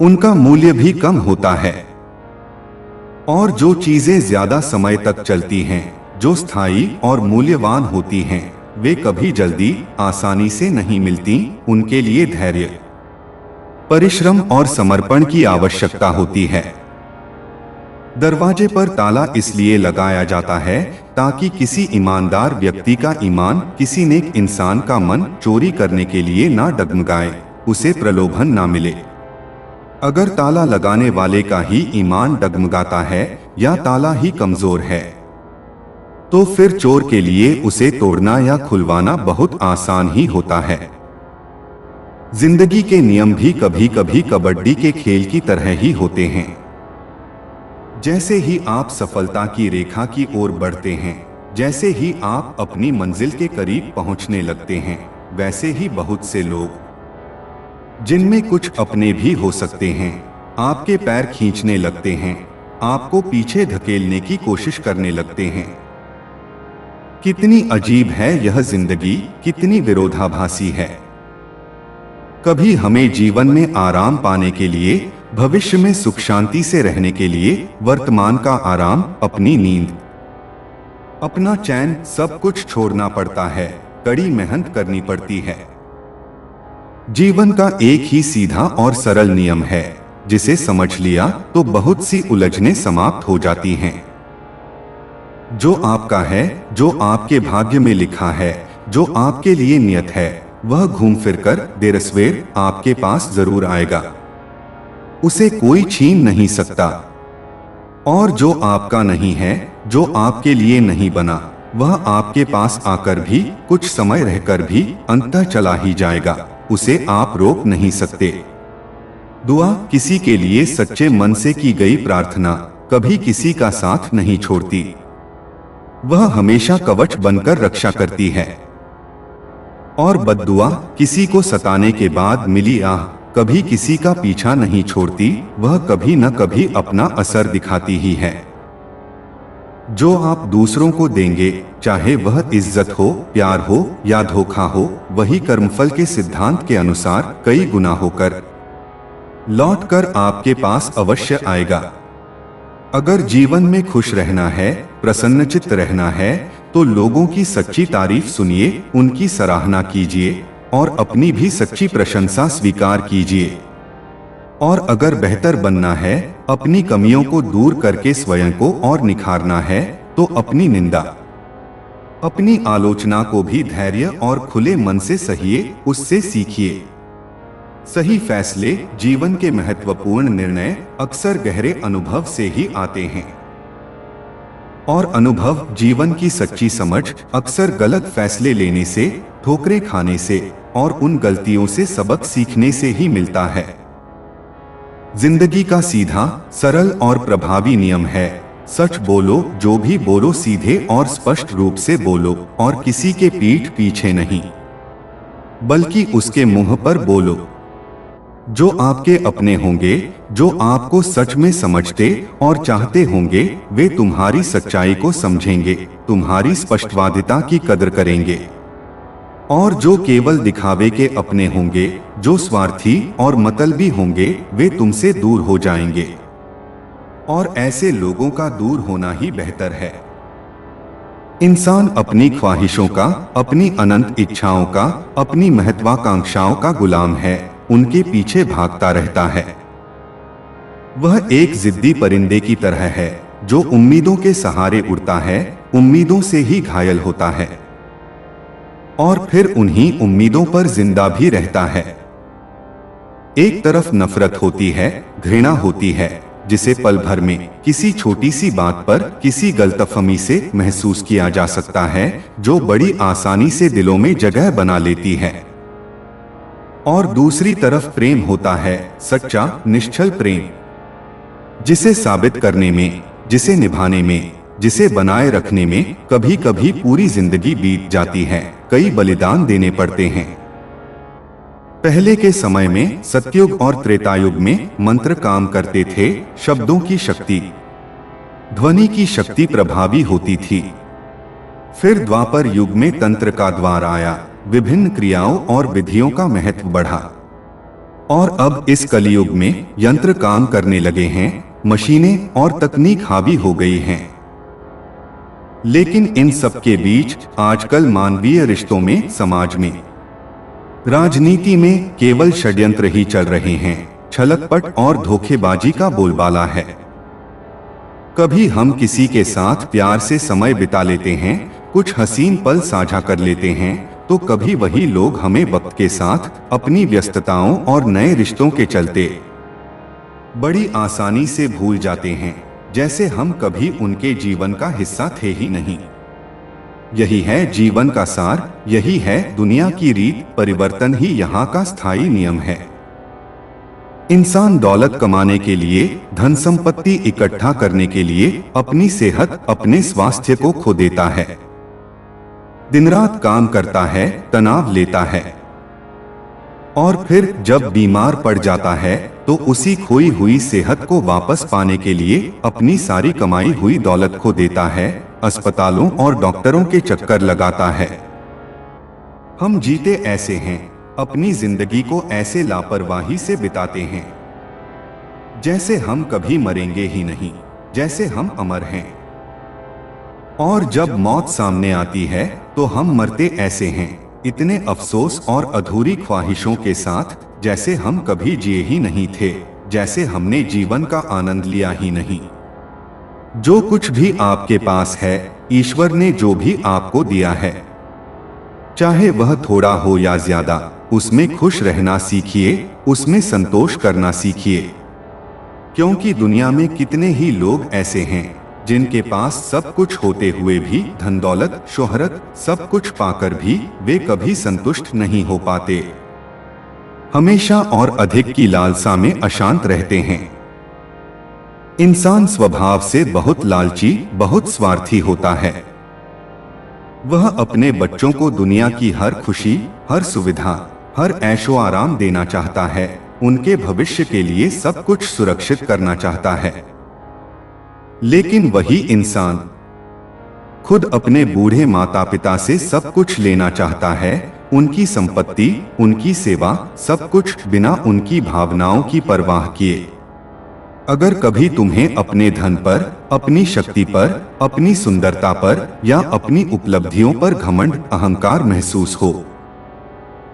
उनका मूल्य भी कम होता है। और जो चीजें ज्यादा समय तक चलती हैं, जो स्थायी और मूल्यवान होती हैं, वे कभी जल्दी, आसानी से नहीं मिलती, उनके लिए धैर्य, परिश्रम और समर्पण की आवश्यकता होती है। दरवाजे पर ताला इसलिए लगाया जाता है ताकि किसी ईमानदार व्यक्ति का ईमान, किसी नेक इंसान का मन चोरी करने के लिए ना डगमगाए, उसे प्रलोभन ना मिले। अगर ताला लगाने वाले का ही ईमान डगमगाता है या ताला ही कमजोर है, तो फिर चोर के लिए उसे तोड़ना या खुलवाना बहुत आसान ही होता है। जिंदगी के नियम भी कभी कभी कबड्डी के खेल की तरह ही होते हैं। जैसे ही आप सफलता की रेखा की ओर बढ़ते हैं, जैसे ही आप अपनी मंजिल के करीब पहुंचने लगते हैं, वैसे ही बहुत से लोग, जिनमें कुछ अपने भी हो सकते हैं, आपके पैर खींचने लगते हैं, आपको पीछे धकेलने की कोशिश करने लगते हैं। कितनी अजीब है यह जिंदगी, कितनी विरोधाभासी है। कभी हमें जीवन में आराम पाने के लिए, भविष्य में सुख शांति से रहने के लिए वर्तमान का आराम, अपनी नींद, अपना चैन, सब कुछ छोड़ना पड़ता है, कड़ी मेहनत करनी पड़ती है। जीवन का एक ही सीधा और सरल नियम है, जिसे समझ लिया तो बहुत सी उलझनें समाप्त हो जाती हैं। जो आपका है, जो आपके भाग्य में लिखा है, जो आपके लिए नियत है, वह घूम फिरकर देर सवेर आपके पास जरूर आएगा। उसे कोई छीन नहीं सकता। और जो आपका नहीं है, जो आपके लिए नहीं बना, वह आपके पास आकर भी, कुछ समय रहकर भी अंततः चला ही जाएगा। उसे आप रोक नहीं सकते। दुआ किसी के लिए सच्चे मन से की गई प्रार्थना कभी किसी का साथ नहीं छोड़ती। वह हमेशा कवच बनकर रक्षा करती है। और बद्दुआ किसी को सताने के बाद मिली आह कभी किसी का पीछा नहीं छोड़ती। वह कभी न कभी अपना असर दिखाती ही है। जो आप दूसरों को देंगे, चाहे वह इज्जत हो, प्यार हो या धोखा हो, वही कर्मफल के सिद्धांत के अनुसार कई गुना होकर लौटकर आपके पास अवश्य आएगा। अगर जीवन में खुश रहना है, प्रसन्नचित्त रहना है, तो लोगों की सच्ची तारीफ सुनिए, उनकी सराहना कीजिए और अपनी भी सच्ची प्रशंसा स्वीकार कीजिए। और अगर बेहतर बनना है, अपनी कमियों को दूर करके स्वयं को और निखारना है, तो अपनी निंदा, अपनी आलोचना को भी धैर्य और खुले मन से सहिए, उससे सीखिए। सही फैसले, जीवन के महत्वपूर्ण निर्णय अक्सर गहरे अनुभव से ही आते हैं। और अनुभव जीवन की सच्ची समझ अक्सर गलत फैसले लेने से, ठोकरें खाने से और उन गलतियों से सबक सीखने से ही मिलता है। जिंदगी का सीधा, सरल और प्रभावी नियम है, सच बोलो, जो भी बोलो सीधे और स्पष्ट रूप से बोलो और किसी के पीठ पीछे नहीं, बल्कि उसके मुंह पर बोलो। जो आपके अपने होंगे, जो आपको सच में समझते और चाहते होंगे, वे तुम्हारी सच्चाई को समझेंगे, तुम्हारी स्पष्टवादिता की कदर करेंगे। और जो केवल दिखावे के अपने होंगे, जो स्वार्थी और मतलबी होंगे, वे तुमसे दूर हो जाएंगे। और ऐसे लोगों का दूर होना ही बेहतर है। इंसान अपनी ख्वाहिशों का, अपनी अनंत इच्छाओं का, अपनी महत्वाकांक्षाओं का गुलाम है, उनके पीछे भागता रहता है। वह एक जिद्दी परिंदे की तरह है, जो उम्मीदों के सहारे उड़ता है, उम्मीदों से ही घायल होता है और फिर उन्हीं उम्मीदों पर जिंदा भी रहता है। एक तरफ नफरत होती है, घृणा होती है, जिसे पल भर में किसी छोटी सी बात पर, किसी गलतफहमी से महसूस किया जा सकता है, जो बड़ी आसानी से दिलों में जगह बना लेती है। और दूसरी तरफ प्रेम होता है, सच्चा, निश्चल प्रेम, जिसे साबित करने में, जिसे निभाने में, जिसे बनाए रखने में कभी कभी पूरी जिंदगी बीत जाती है, कई बलिदान देने पड़ते हैं। पहले के समय में सतयुग और त्रेतायुग में मंत्र काम करते थे, शब्दों की शक्ति, ध्वनि की शक्ति प्रभावी होती थी। फिर द्वापर युग में तंत्र का द्वार आया, विभिन्न क्रियाओं और विधियों का महत्व बढ़ा। और अब इस कलियुग में यंत्र काम करने लगे हैं, मशीनें और तकनीक हावी हो गई हैं। लेकिन इन सब के बीच आजकल मानवीय रिश्तों में, समाज में, राजनीति में केवल षड्यंत्र ही चल रहे हैं। छलकपट और धोखेबाजी का बोलबाला है। कभी हम किसी के साथ प्यार से समय बिता लेते हैं, कुछ हसीन पल साझा कर लेते हैं, तो कभी वही लोग हमें वक्त के साथ अपनी व्यस्तताओं और नए रिश्तों के चलते बड़ी आसानी से भूल जाते हैं, जैसे हम कभी उनके जीवन का हिस्सा थे ही नहीं। यही है जीवन का सार, यही है दुनिया की रीत, परिवर्तन ही यहाँ का स्थायी नियम है। इंसान दौलत कमाने के लिए, धन संपत्ति इकट्ठा करने के लिए अपनी सेहत, अपने स्वास्थ्य को खो देता है। दिन रात काम करता है, तनाव लेता है और फिर जब बीमार पड़ जाता है तो उसी खोई हुई सेहत को वापस पाने के लिए अपनी सारी कमाई हुई दौलत खो देता है, अस्पतालों और डॉक्टरों के चक्कर लगाता है। हम जीते ऐसे हैं, अपनी जिंदगी को ऐसे लापरवाही से बिताते हैं, जैसे हम कभी मरेंगे ही नहीं, जैसे हम अमर हैं। और जब मौत सामने आती है तो हम मरते ऐसे हैं, इतने अफसोस और अधूरी ख्वाहिशों के साथ, जैसे हम कभी जिए ही नहीं थे, जैसे हमने जीवन का आनंद लिया ही नहीं। जो कुछ भी आपके पास है, ईश्वर ने जो भी आपको दिया है, चाहे वह थोड़ा हो या ज्यादा, उसमें खुश रहना सीखिए, उसमें संतोष करना सीखिए। क्योंकि दुनिया में कितने ही लोग ऐसे हैं जिनके पास सब कुछ होते हुए भी, धन दौलत शोहरत सब कुछ पाकर भी वे कभी संतुष्ट नहीं हो पाते, हमेशा और अधिक की लालसा में अशांत रहते हैं। इंसान स्वभाव से बहुत लालची, बहुत स्वार्थी होता है। वह अपने बच्चों को दुनिया की हर खुशी, हर सुविधा, हर ऐशो आराम देना चाहता है, उनके भविष्य के लिए सब कुछ सुरक्षित करना चाहता है। लेकिन वही इंसान खुद अपने बूढ़े माता पिता से सब कुछ लेना चाहता है, उनकी संपत्ति, उनकी सेवा, सब कुछ बिना उनकी भावनाओं की परवाह किए। अगर कभी तुम्हें अपने धन पर, अपनी शक्ति पर, अपनी सुंदरता पर या अपनी उपलब्धियों पर घमंड, अहंकार महसूस हो,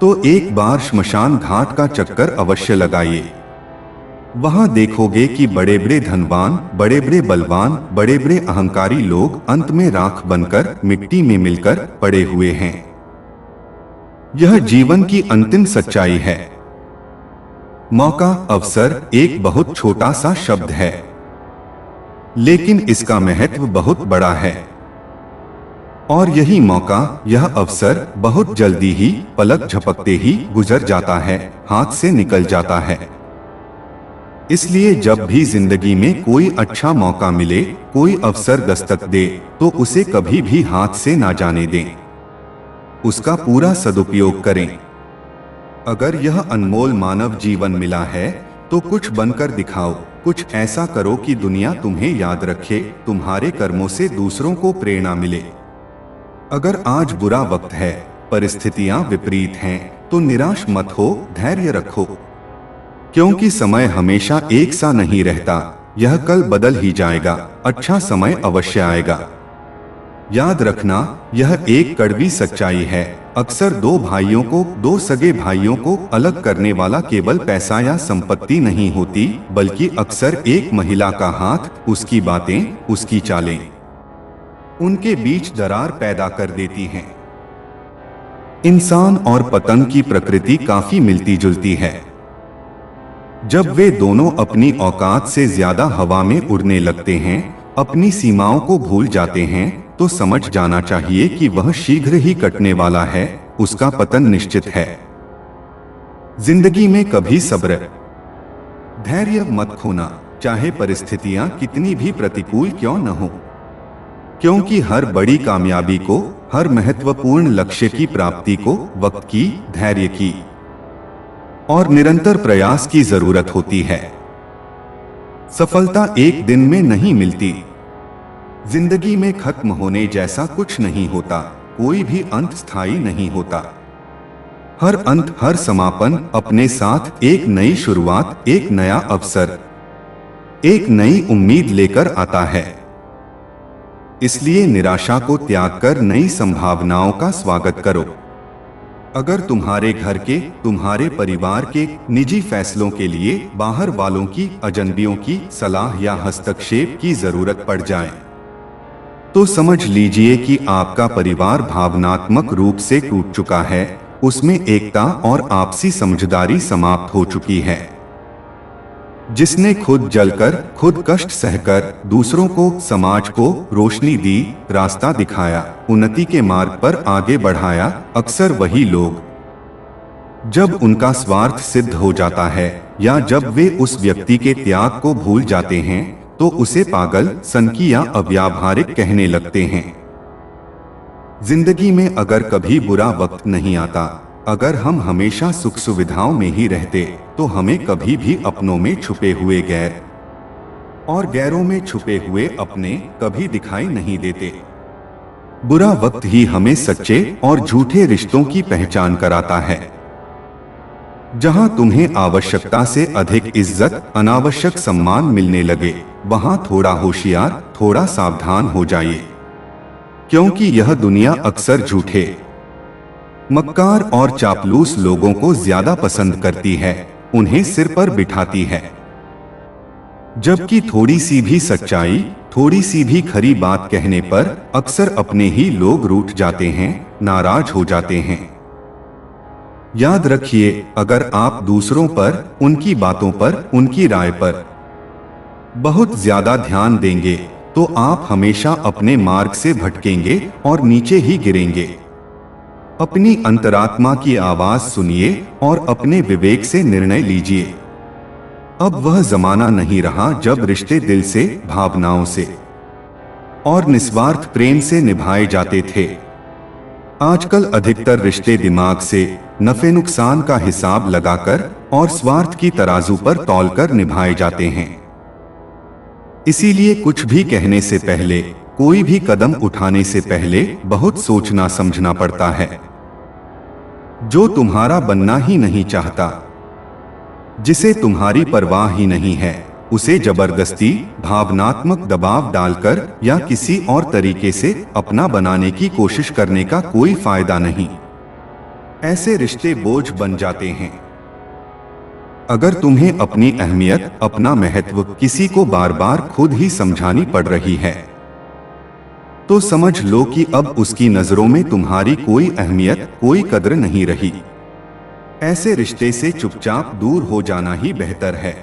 तो एक बार श्मशान घाट का चक्कर अवश्य लगाइए। वहां देखोगे कि बड़े बड़े धनवान, बड़े बड़े बलवान, बड़े बड़े अहंकारी लोग अंत में राख बनकर मिट्टी में मिलकर पड़े हुए हैं। यह जीवन की अंतिम सच्चाई है। मौका, अवसर एक बहुत छोटा सा शब्द है, लेकिन इसका महत्व बहुत बड़ा है। और यही मौका, यह अवसर बहुत जल्दी ही, पलक झपकते ही गुजर जाता है, हाथ से निकल जाता है। इसलिए जब भी जिंदगी में कोई अच्छा मौका मिले, कोई अवसर दस्तक दे, तो उसे कभी भी हाथ से ना जाने दें। उसका पूरा सदुपयोग करें। अगर यह अनमोल मानव जीवन मिला है, तो कुछ बनकर दिखाओ, कुछ ऐसा करो कि दुनिया तुम्हें याद रखे, तुम्हारे कर्मों से दूसरों को प्रेरणा मिले। अगर आज बुरा वक्त है, परिस्थितियां विपरीत हैं, तो निराश मत हो, धैर्य रखो। क्योंकि समय हमेशा एक सा नहीं रहता, यह कल बदल ही जाएगा, अच्छा समय अवश्य आएगा। याद रखना, यह एक कड़वी सच्चाई है। अक्सर दो भाइयों को, दो सगे भाइयों को अलग करने वाला केवल पैसा या संपत्ति नहीं होती, बल्कि अक्सर एक महिला का हाथ, उसकी बातें, उसकी चालें उनके बीच दरार पैदा कर देती हैं। इंसान और पतंग की प्रकृति काफी मिलती जुलती है। जब वे दोनों अपनी औकात से ज्यादा हवा में उड़ने लगते हैं, अपनी सीमाओं को भूल जाते हैं, तो समझ जाना चाहिए कि वह शीघ्र ही कटने वाला है, उसका पतन निश्चित है। जिंदगी में कभी सब्र, धैर्य मत खोना, चाहे परिस्थितियां कितनी भी प्रतिकूल क्यों न हो। क्योंकि हर बड़ी कामयाबी को, हर महत्वपूर्ण लक्ष्य की प्राप्ति को वक्त की, धैर्य की और निरंतर प्रयास की जरूरत होती है। सफलता एक दिन में नहीं मिलती। जिंदगी में खत्म होने जैसा कुछ नहीं होता, कोई भी अंत स्थायी नहीं होता। हर अंत, हर समापन अपने साथ एक नई शुरुआत, एक नया अवसर, एक नई उम्मीद लेकर आता है। इसलिए निराशा को त्याग कर नई संभावनाओं का स्वागत करो। अगर तुम्हारे घर के, तुम्हारे परिवार के निजी फैसलों के लिए बाहर वालों की, अजनबियों की सलाह या हस्तक्षेप की जरूरत पड़ जाए, तो समझ लीजिए कि आपका परिवार भावनात्मक रूप से टूट चुका है, उसमें एकता और आपसी समझदारी समाप्त हो चुकी है। जिसने खुद जलकर, खुद कष्ट सहकर दूसरों को, समाज को रोशनी दी, रास्ता दिखाया, उन्नति के मार्ग पर आगे बढ़ाया, अक्सर वही लोग जब उनका स्वार्थ सिद्ध हो जाता है या जब वे उस व्यक्ति के त्याग को भूल जाते हैं, तो उसे पागल, सनकी या अव्यावहारिक कहने लगते हैं। जिंदगी में अगर कभी बुरा वक्त नहीं आता, अगर हम हमेशा सुख सुविधाओं में ही रहते, तो हमें कभी भी अपनों में छुपे हुए गैर और गैरों में छुपे हुए अपने कभी दिखाई नहीं देते। बुरा वक्त ही हमें सच्चे और झूठे रिश्तों की पहचान कराता है। जहां तुम्हें आवश्यकता से अधिक इज्जत, अनावश्यक सम्मान मिलने लगे, वहां थोड़ा होशियार, थोड़ा सावधान हो जाइए। क्योंकि यह दुनिया अक्सर झूठे, मक्कार और चापलूस लोगों को ज्यादा पसंद करती है, उन्हें सिर पर बिठाती है। जबकि थोड़ी सी भी सच्चाई, थोड़ी सी भी खरी बात कहने पर अक्सर अपने ही लोग रूठ जाते हैं, नाराज हो जाते हैं। याद रखिए, अगर आप दूसरों पर, उनकी बातों पर, उनकी राय पर बहुत ज्यादा ध्यान देंगे तो आप हमेशा अपने मार्ग से भटकेंगे और नीचे ही गिरेंगे। अपनी अंतरात्मा की आवाज सुनिए और अपने विवेक से निर्णय लीजिए। अब वह जमाना नहीं रहा जब रिश्ते दिल से, भावनाओं से और निस्वार्थ प्रेम से निभाए जाते थे। आजकल अधिकतर रिश्ते दिमाग से, नफे नुकसान का हिसाब लगाकर और स्वार्थ की तराजू पर तौलकर निभाए जाते हैं। इसीलिए कुछ भी कहने से पहले, कोई भी कदम उठाने से पहले बहुत सोचना समझना पड़ता है। जो तुम्हारा बनना ही नहीं चाहता, जिसे तुम्हारी परवाह ही नहीं है, उसे जबरदस्ती, भावनात्मक दबाव डालकर या किसी और तरीके से अपना बनाने की कोशिश करने का कोई फायदा नहीं। ऐसे रिश्ते बोझ बन जाते हैं। अगर तुम्हें अपनी अहमियत, अपना महत्व किसी को बार बार खुद ही समझानी पड़ रही है, तो समझ लो कि अब उसकी नजरों में तुम्हारी कोई अहमियत, कोई कद्र नहीं रही। ऐसे रिश्ते से चुपचाप दूर हो जाना ही बेहतर है।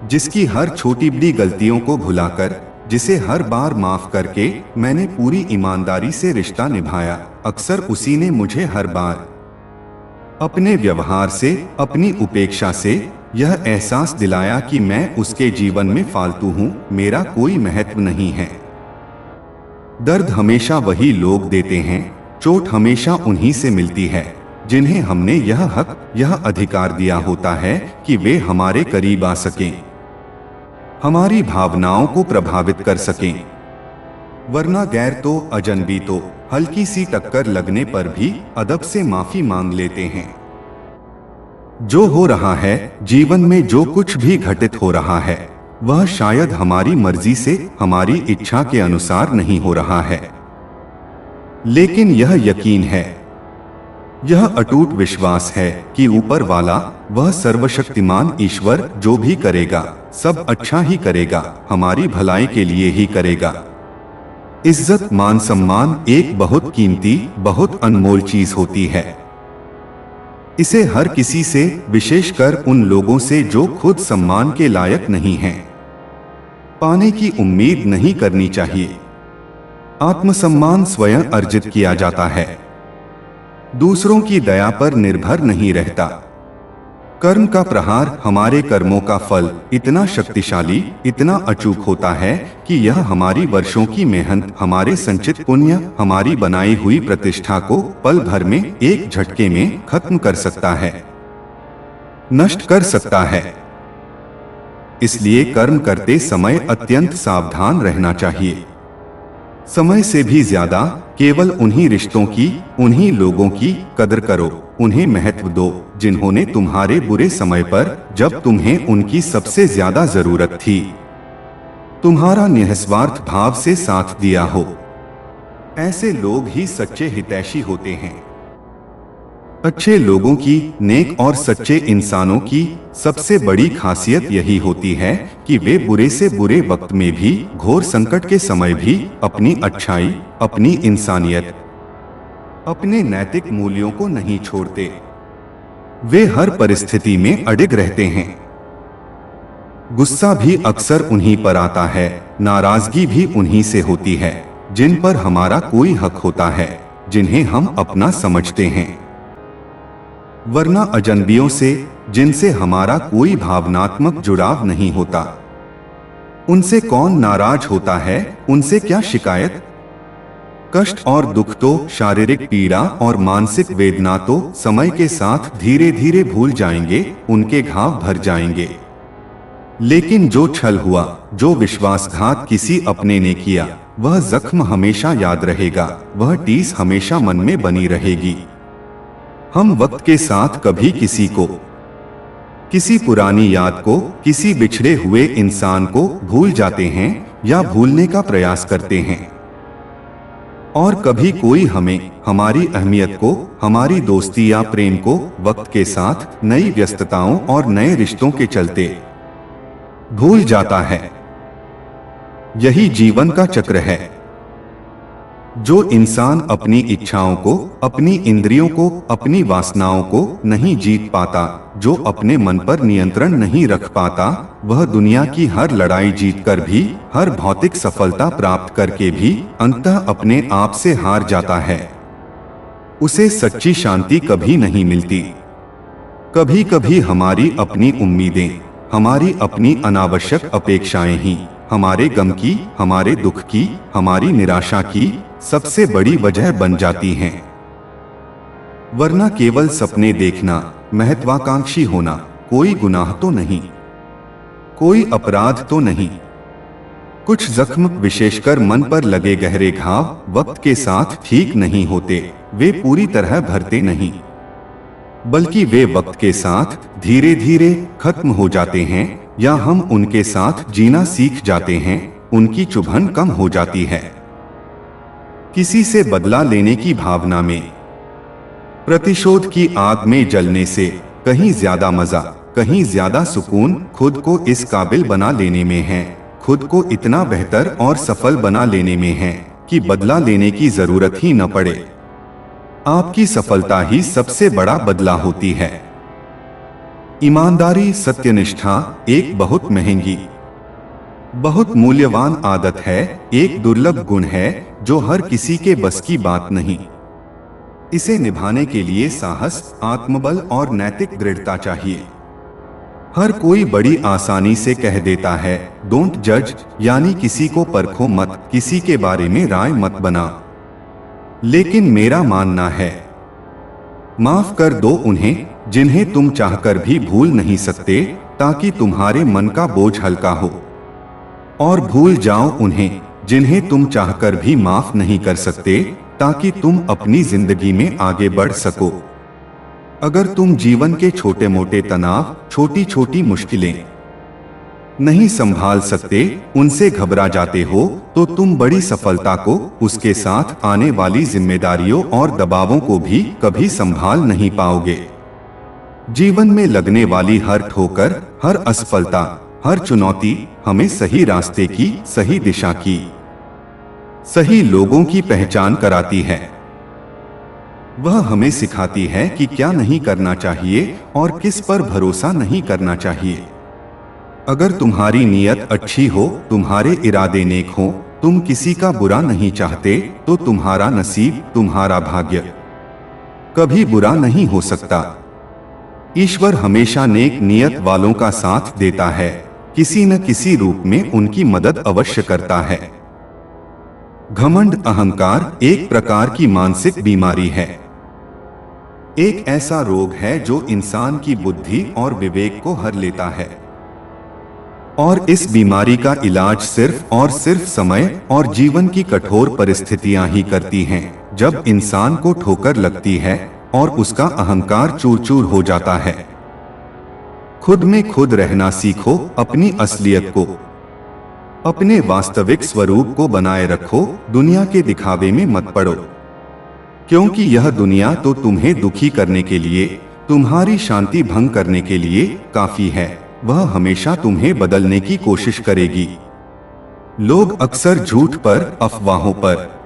जिसकी हर छोटी बड़ी गलतियों को भुलाकर, जिसे हर बार माफ करके मैंने पूरी ईमानदारी से रिश्ता निभाया, अक्सर उसी ने मुझे हर बार अपने व्यवहार से, अपनी उपेक्षा से यह एहसास दिलाया कि मैं उसके जीवन में फालतू हूं, मेरा कोई महत्व नहीं है। दर्द हमेशा वही लोग देते हैं, चोट हमेशा उन्हीं से मिलती है जिन्हें हमने यह हक, यह अधिकार दिया होता है कि वे हमारे करीब आ सकें, हमारी भावनाओं को प्रभावित कर सकें। वरना गैर तो, अजनबी तो हल्की सी टक्कर लगने पर भी अदब से माफी मांग लेते हैं। जो हो रहा है जीवन में, जो कुछ भी घटित हो रहा है, वह शायद हमारी मर्जी से, हमारी इच्छा के अनुसार नहीं हो रहा है। लेकिन यह यकीन है, यह अटूट विश्वास है कि ऊपर वाला, वह सर्वशक्तिमान ईश्वर जो भी करेगा, सब अच्छा ही करेगा, हमारी भलाई के लिए ही करेगा। इज्जत, मान सम्मान एक बहुत कीमती, बहुत अनमोल चीज होती है। इसे हर किसी से, विशेषकर उन लोगों से जो खुद सम्मान के लायक नहीं हैं, पाने की उम्मीद नहीं करनी चाहिए। आत्मसम्मान स्वयं अर्जित किया जाता है, दूसरों की दया पर निर्भर नहीं रहता। कर्म का प्रहार, हमारे कर्मों का फल इतना शक्तिशाली, इतना अचूक होता है कि यह हमारी वर्षों की मेहनत, हमारे संचित पुण्य, हमारी बनाई हुई प्रतिष्ठा को पल भर में, एक झटके में खत्म कर सकता है, नष्ट कर सकता है। इसलिए कर्म करते समय अत्यंत सावधान रहना चाहिए। समय से भी ज्यादा केवल उन्हीं रिश्तों की, उन्हीं लोगों की कदर करो, उन्हें महत्व दो जिन्होंने तुम्हारे बुरे समय पर, जब तुम्हें उनकी सबसे ज्यादा जरूरत थी, तुम्हारा निस्वार्थ भाव से साथ दिया हो। ऐसे लोग ही सच्चे हितैषी होते हैं। अच्छे लोगों की, नेक और सच्चे इंसानों की सबसे बड़ी खासियत यही होती है कि वे बुरे से बुरे वक्त में भी, घोर संकट के समय भी अपनी अच्छाई, अपनी इंसानियत, अपने नैतिक मूल्यों को नहीं छोड़ते। वे हर परिस्थिति में अडिग रहते हैं। गुस्सा भी अक्सर उन्हीं पर आता है, नाराजगी भी उन्हीं से होती है जिन पर हमारा कोई हक होता है, जिन्हें हम अपना समझते हैं। वरना अजनबियों से, जिनसे हमारा कोई भावनात्मक जुड़ाव नहीं होता, उनसे कौन नाराज होता है, उनसे क्या शिकायत। कष्ट और दुख तो, शारीरिक पीड़ा और मानसिक वेदना तो समय के साथ धीरे धीरे भूल जाएंगे, उनके घाव भर जाएंगे। लेकिन जो छल हुआ, जो विश्वासघात किसी अपने ने किया, वह जख्म हमेशा याद रहेगा, वह टीस हमेशा मन में बनी रहेगी। हम वक्त के साथ कभी किसी को, किसी पुरानी याद को, किसी बिछड़े हुए इंसान को भूल जाते हैं या भूलने का प्रयास करते हैं, और कभी कोई हमें, हमारी अहमियत को, हमारी दोस्ती या प्रेम को वक्त के साथ, नई व्यस्तताओं और नए रिश्तों के चलते भूल जाता है। यही जीवन का चक्र है। जो इंसान अपनी इच्छाओं को, अपनी इंद्रियों को, अपनी वासनाओं को नहीं जीत पाता, जो अपने मन पर नियंत्रण नहीं रख पाता, वह दुनिया की हर लड़ाई जीतकर भी, हर भौतिक सफलता प्राप्त करके भी अंततः अपने आप से हार जाता है। उसे सच्ची शांति कभी नहीं मिलती। कभी कभी हमारी अपनी उम्मीदें, हमारी अपनी अनावश्यक अपेक्षाएं ही हमारे गम की, हमारे दुख की, हमारी निराशा की सबसे बड़ी वजह बन जाती हैं। वरना केवल सपने देखना, महत्वाकांक्षी होना कोई गुनाह तो नहीं, कोई अपराध तो नहीं। कुछ जख्म, विशेषकर मन पर लगे गहरे घाव, वक्त के साथ ठीक नहीं होते। वे पूरी तरह भरते नहीं, बल्कि वे वक्त के साथ धीरे धीरे खत्म हो जाते हैं, या हम उनके साथ जीना सीख जाते हैं। उनकी चुभन कम हो जाती है। किसी से बदला लेने की भावना में, प्रतिशोध की आग में जलने से कहीं ज्यादा मजा, कहीं ज्यादा सुकून खुद को इस काबिल बना लेने में है, खुद को इतना बेहतर और सफल बना लेने में है कि बदला लेने की जरूरत ही न पड़े। आपकी सफलता ही सबसे बड़ा बदला होती है। ईमानदारी, सत्यनिष्ठा एक बहुत महंगी, बहुत मूल्यवान आदत है, एक दुर्लभ गुण है जो हर किसी के बस की बात नहीं। इसे निभाने के लिए साहस, आत्मबल और नैतिक दृढ़ता चाहिए। हर कोई बड़ी आसानी से कह देता है, डोंट जज, यानी किसी को परखो मत, किसी के बारे में राय मत बना। लेकिन मेरा मानना है, माफ कर दो उन्हें जिन्हें तुम चाहकर भी भूल नहीं सकते, ताकि तुम्हारे मन का बोझ हल्का हो। और भूल जाओ उन्हें जिन्हें तुम चाहकर भी माफ नहीं कर सकते, ताकि तुम अपनी जिंदगी में आगे बढ़ सको। अगर तुम जीवन के छोटे मोटे तनाव, छोटी छोटी मुश्किलें नहीं संभाल सकते, उनसे घबरा जाते हो, तो तुम बड़ी सफलता को, उसके साथ आने वाली जिम्मेदारियों और दबावों को भी कभी संभाल नहीं पाओगे। जीवन में लगने वाली हर ठोकर, हर असफलता, हर चुनौती हमें सही रास्ते की, सही दिशा की, सही लोगों की पहचान कराती है। वह हमें सिखाती है कि क्या नहीं करना चाहिए और किस पर भरोसा नहीं करना चाहिए। अगर तुम्हारी नीयत अच्छी हो, तुम्हारे इरादे नेक हो, तुम किसी का बुरा नहीं चाहते, तो तुम्हारा नसीब, तुम्हारा भाग्य कभी बुरा नहीं हो सकता। ईश्वर हमेशा नेक नियत वालों का साथ देता है, किसी न किसी रूप में उनकी मदद अवश्य करता है। घमंड, अहंकार एक प्रकार की मानसिक बीमारी है। एक ऐसा रोग है जो इंसान की बुद्धि और विवेक को हर लेता है। और इस बीमारी का इलाज सिर्फ और सिर्फ समय और जीवन की कठोर परिस्थितियां ही करती हैं। जब इंसान को ठोकर लगती है और उसका अहंकार चूर चूर हो जाता है। खुद में खुद रहना सीखो, अपनी असलियत को, अपने वास्तविक स्वरूप को बनाए रखो, दुनिया के दिखावे में मत पड़ो। क्योंकि यह दुनिया तो तुम्हें दुखी करने के लिए, तुम्हारी शांति भंग करने के लिए काफी है। वह हमेशा तुम्हें बदलने की कोशिश करेगी। लोग अक्सर झूठ पर, अफवाहों पर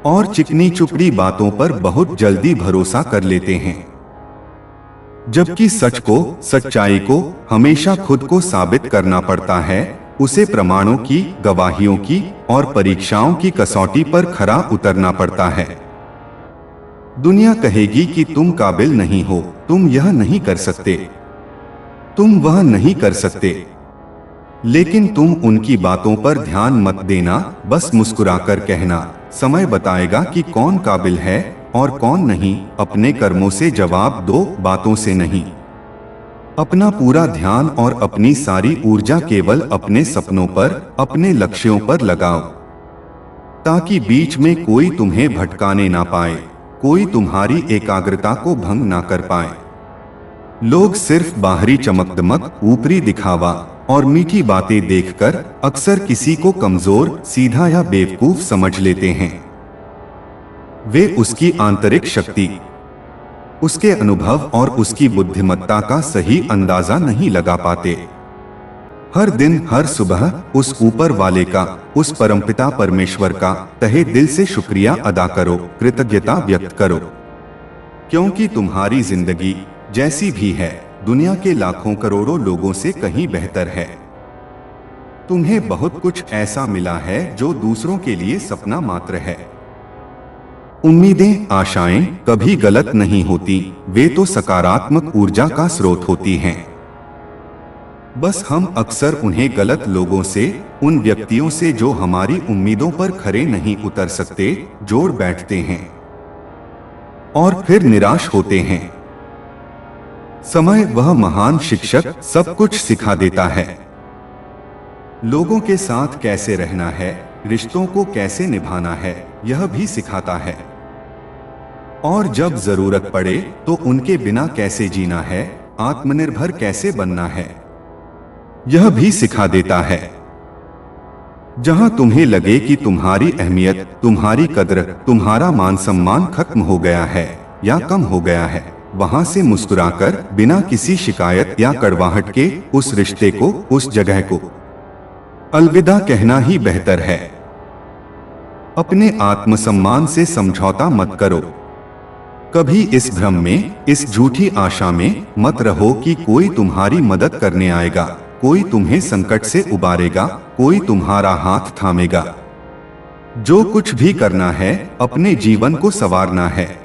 और चिकनी चुपड़ी बातों पर बहुत जल्दी भरोसा कर लेते हैं, जबकि सच को, सच्चाई को हमेशा खुद को साबित करना पड़ता है। उसे प्रमाणों की, गवाहियों की और परीक्षाओं की कसौटी पर खरा उतरना पड़ता है। दुनिया कहेगी कि तुम काबिल नहीं हो, तुम यह नहीं कर सकते, तुम वह नहीं कर सकते। लेकिन तुम उनकी बातों पर ध्यान मत देना, बस मुस्कुराकर कहना, समय बताएगा कि कौन काबिल है और कौन नहीं। अपने कर्मों से जवाब दो, बातों से नहीं। अपना पूरा ध्यान और अपनी सारी ऊर्जा केवल अपने सपनों पर, अपने लक्ष्यों पर लगाओ, ताकि बीच में कोई तुम्हें भटकाने ना पाए, कोई तुम्हारी एकाग्रता को भंग ना कर पाए। लोग सिर्फ बाहरी चमक-दमक, ऊपरी दिखावा और मीठी बातें देखकर अक्सर किसी को कमजोर, सीधा या बेवकूफ समझ लेते हैं। वे उसकी आंतरिक शक्ति, उसके अनुभव और उसकी बुद्धिमत्ता का सही अंदाजा नहीं लगा पाते। हर दिन हर सुबह उस ऊपर वाले का, उस परमपिता परमेश्वर का तहे दिल से शुक्रिया अदा करो, कृतज्ञता व्यक्त करो। क्योंकि तुम्हारी जिंदगी जैसी भी है दुनिया के लाखों करोड़ों लोगों से कहीं बेहतर है। तुम्हें बहुत कुछ ऐसा मिला है जो दूसरों के लिए सपना मात्र है। उम्मीदें, आशाएं कभी गलत नहीं होती, वे तो सकारात्मक ऊर्जा का स्रोत होती हैं। बस हम अक्सर उन्हें गलत लोगों से, उन व्यक्तियों से जो हमारी उम्मीदों पर खरे नहीं उतर सकते, जोड़ बैठते हैं और फिर निराश होते हैं। समय वह महान शिक्षक सब कुछ सिखा देता है। लोगों के साथ कैसे रहना है, रिश्तों को कैसे निभाना है, यह भी सिखाता है। और जब जरूरत पड़े तो उनके बिना कैसे जीना है, आत्मनिर्भर कैसे बनना है, यह भी सिखा देता है। जहां तुम्हें लगे कि तुम्हारी अहमियत, तुम्हारी कद्र, तुम्हारा मान सम्मान खत्म हो गया है या कम हो गया है, वहां से मुस्कुराकर बिना किसी शिकायत या कड़वाहट के उस रिश्ते को, उस जगह को अलविदा कहना ही बेहतर है। अपने आत्मसम्मान से समझौता मत करो। कभी इस भ्रम में, इस झूठी आशा में मत रहो कि कोई तुम्हारी मदद करने आएगा, कोई तुम्हें संकट से उबारेगा, कोई तुम्हारा हाथ थामेगा। जो कुछ भी करना है, अपने जीवन को संवारना है,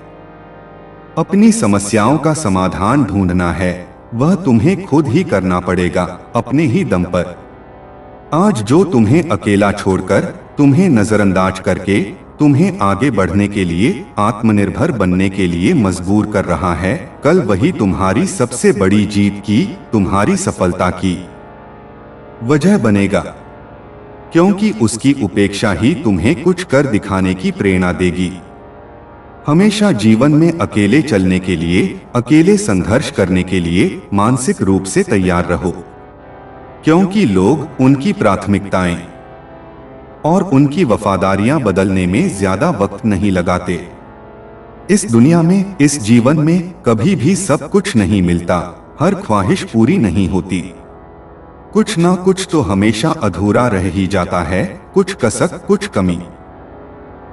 अपनी समस्याओं का समाधान ढूंढना है, वह तुम्हें खुद ही करना पड़ेगा, अपने ही दम पर। आज जो तुम्हें अकेला छोड़कर, तुम्हें नजरअंदाज करके, तुम्हें आगे बढ़ने के लिए, आत्मनिर्भर बनने के लिए मजबूर कर रहा है, कल वही तुम्हारी सबसे बड़ी जीत की, तुम्हारी सफलता की वजह बनेगा। क्योंकि उसकी उपेक्षा ही तुम्हें कुछ कर दिखाने की प्रेरणा देगी। हमेशा जीवन में अकेले चलने के लिए, अकेले संघर्ष करने के लिए मानसिक रूप से तैयार रहो। क्योंकि लोग, उनकी प्राथमिकताएं और उनकी वफादारियां बदलने में ज्यादा वक्त नहीं लगाते। इस दुनिया में, इस जीवन में कभी भी सब कुछ नहीं मिलता, हर ख्वाहिश पूरी नहीं होती। कुछ ना कुछ तो हमेशा अधूरा रह ही जाता है, कुछ कसक, कुछ कमी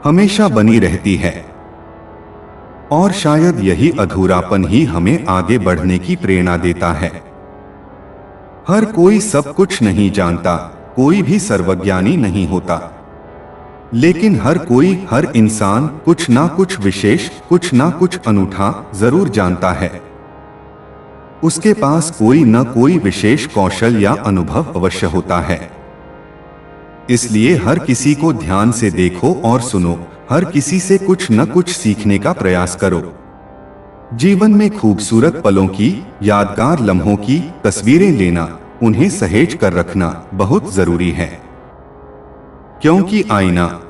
हमेशा बनी रहती है। और शायद यही अधूरापन ही हमें आगे बढ़ने की प्रेरणा देता है। हर कोई सब कुछ नहीं जानता, कोई भी सर्वज्ञानी नहीं होता, लेकिन हर कोई, हर इंसान कुछ ना कुछ विशेष, कुछ ना कुछ अनूठा जरूर जानता है। उसके पास कोई न कोई विशेष कौशल या अनुभव अवश्य होता है। इसलिए हर किसी को ध्यान से देखो और सुनो, हर किसी से कुछ न कुछ सीखने का प्रयास करो। जीवन में खूबसूरत पलों की, यादगार लम्हों की तस्वीरें लेना, उन्हें सहेज कर रखना बहुत जरूरी है। क्योंकि आईना,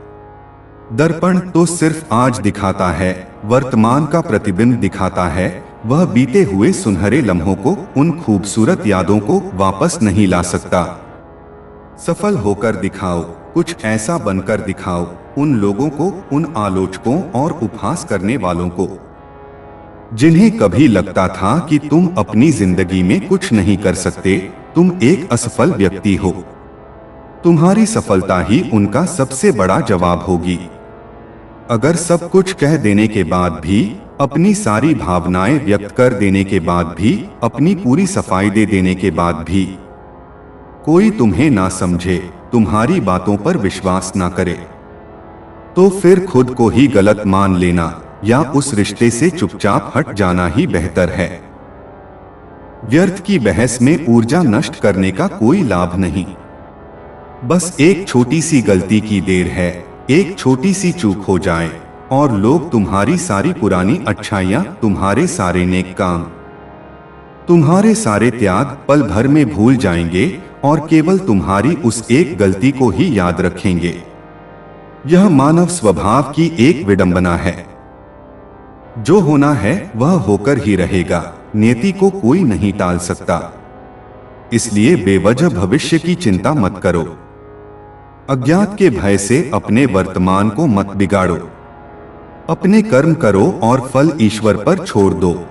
दर्पण तो सिर्फ आज दिखाता है, वर्तमान का प्रतिबिंब दिखाता है, वह बीते हुए सुनहरे लम्हों को, उन खूबसूरत यादों को वापस नहीं ला सकता। सफल होकर दिखाओ, कुछ ऐसा बनकर दिखाओ, उन लोगों को, उन आलोचकों और उपहास करने वालों को, जिन्हें कभी लगता था कि तुम अपनी जिंदगी में कुछ नहीं कर सकते, तुम एक असफल व्यक्ति हो। तुम्हारी सफलता ही उनका सबसे बड़ा जवाब होगी। अगर सब कुछ कह देने के बाद भी, अपनी सारी भावनाएं व्यक्त कर देने के बाद भी, अपनी पूरी सफाई दे देने के बाद भी कोई तुम्हें ना समझे, तुम्हारी बातों पर विश्वास ना करे, तो फिर खुद को ही गलत मान लेना या उस रिश्ते से चुपचाप हट जाना ही बेहतर है। व्यर्थ की बहस में ऊर्जा नष्ट करने का कोई लाभ नहीं। बस एक छोटी सी गलती की देर है, एक छोटी सी चूक हो जाए और लोग तुम्हारी सारी पुरानी अच्छाइयां, तुम्हारे सारे नेक काम, तुम्हारे सारे त्याग पल भर में भूल जाएंगे और केवल तुम्हारी उस एक गलती को ही याद रखेंगे। यह मानव स्वभाव की एक विडंबना है। जो होना है वह होकर ही रहेगा, नियति को कोई नहीं टाल सकता। इसलिए बेवजह भविष्य की चिंता मत करो। अज्ञात के भय से अपने वर्तमान को मत बिगाड़ो। अपने कर्म करो और फल ईश्वर पर छोड़ दो।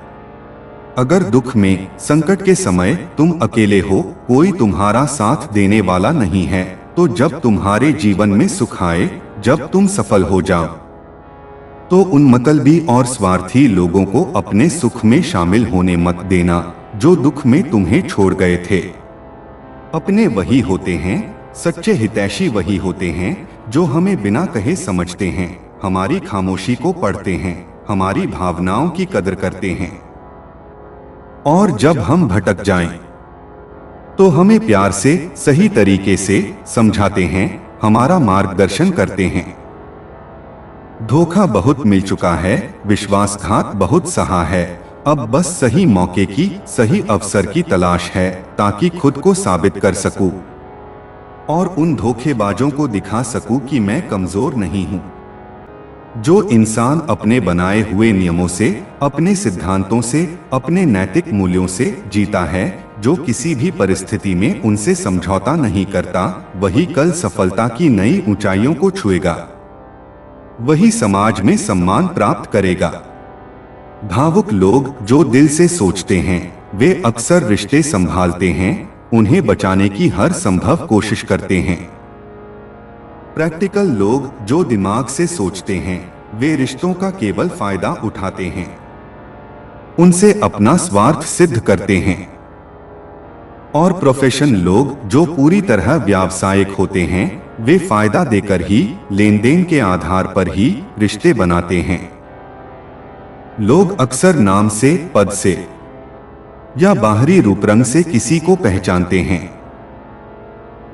अगर दुख में, संकट के समय तुम अकेले हो, कोई तुम्हारा साथ देने वाला नहीं है, तो जब तुम्हारे जीवन में सुख आए, जब तुम सफल हो जाओ, तो उन मतलबी और स्वार्थी लोगों को अपने सुख में शामिल होने मत देना, जो दुख में तुम्हें छोड़ गए थे। अपने वही होते हैं, सच्चे हितैषी वही होते हैं, जो हमें बिना कहे समझते हैं, हमारी खामोशी को पढ़ते हैं, हमारी भावनाओं की कदर करते हैं, और जब हम भटक जाएं, तो हमें प्यार से, सही तरीके से समझाते हैं, हमारा मार्गदर्शन करते हैं। धोखा बहुत मिल चुका है, विश्वासघात बहुत सहा है, अब बस सही मौके की, सही अवसर की तलाश है, ताकि खुद को साबित कर सकूं और उन धोखेबाजों को दिखा सकूं कि मैं कमजोर नहीं हूं। जो इंसान अपने बनाए हुए नियमों से, अपने सिद्धांतों से, अपने नैतिक मूल्यों से जीता है, जो किसी भी परिस्थिति में उनसे समझौता नहीं करता, वही कल सफलता की नई ऊंचाइयों को छुएगा, वही समाज में सम्मान प्राप्त करेगा। भावुक लोग जो दिल से सोचते हैं, वे अक्सर रिश्ते संभालते हैं, उन्हें बचाने की हर संभव कोशिश करते हैं। प्रैक्टिकल लोग जो दिमाग से सोचते हैं, वे रिश्तों का केवल फायदा उठाते हैं, उनसे अपना स्वार्थ सिद्ध करते हैं। और प्रोफेशन लोग जो पूरी तरह व्यावसायिक होते हैं, वे फायदा देकर ही, लेन देन के आधार पर ही रिश्ते बनाते हैं। लोग अक्सर नाम से, पद से या बाहरी रूप रंग से किसी को पहचानते हैं,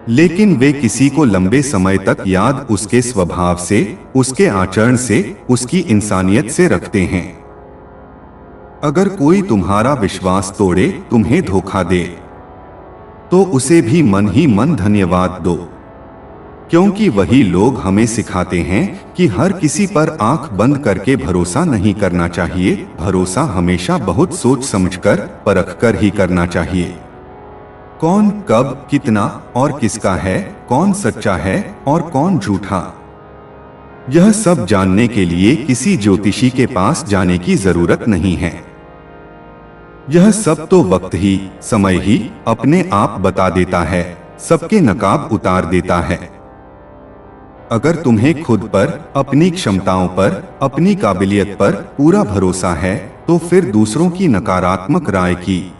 लेकिन वे किसी को लंबे समय तक याद उसके स्वभाव से, उसके आचरण से, उसकी इंसानियत से रखते हैं। अगर कोई तुम्हारा विश्वास तोड़े, तुम्हें धोखा दे, तो उसे भी मन ही मन धन्यवाद दो, क्योंकि वही लोग हमें सिखाते हैं कि हर किसी पर आंख बंद करके भरोसा नहीं करना चाहिए, भरोसा हमेशा बहुत सोच समझकर, परखकर ही करना चाहिए। कौन, कब, कितना और किसका है, कौन सच्चा है और कौन झूठा, यह सब जानने के लिए किसी ज्योतिषी के पास जाने की जरूरत नहीं है। यह सब तो वक्त ही, समय ही अपने आप बता देता है, सबके नकाब उतार देता है। अगर तुम्हें खुद पर, अपनी क्षमताओं पर, अपनी काबिलियत पर पूरा भरोसा है, तो फिर दूसरों की नकारात्मक राय की,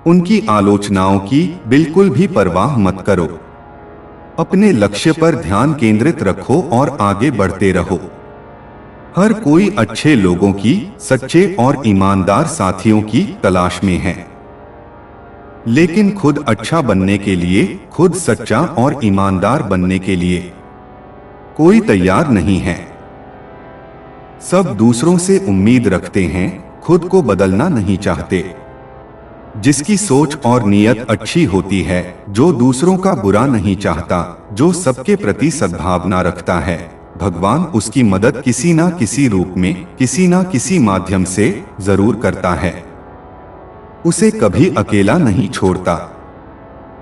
उनकी आलोचनाओं की बिल्कुल भी परवाह मत करो। अपने लक्ष्य पर ध्यान केंद्रित रखो और आगे बढ़ते रहो। हर कोई अच्छे लोगों की, सच्चे और ईमानदार साथियों की तलाश में है, लेकिन खुद अच्छा बनने के लिए, खुद सच्चा और ईमानदार बनने के लिए कोई तैयार नहीं है। सब दूसरों से उम्मीद रखते हैं, खुद को बदलना नहीं चाहते। जिसकी सोच और नीयत अच्छी होती है, जो दूसरों का बुरा नहीं चाहता, जो सबके प्रति सद्भावना रखता है, भगवान उसकी मदद किसी ना किसी रूप में, किसी ना किसी माध्यम से जरूर करता है। उसे कभी अकेला नहीं छोड़ता।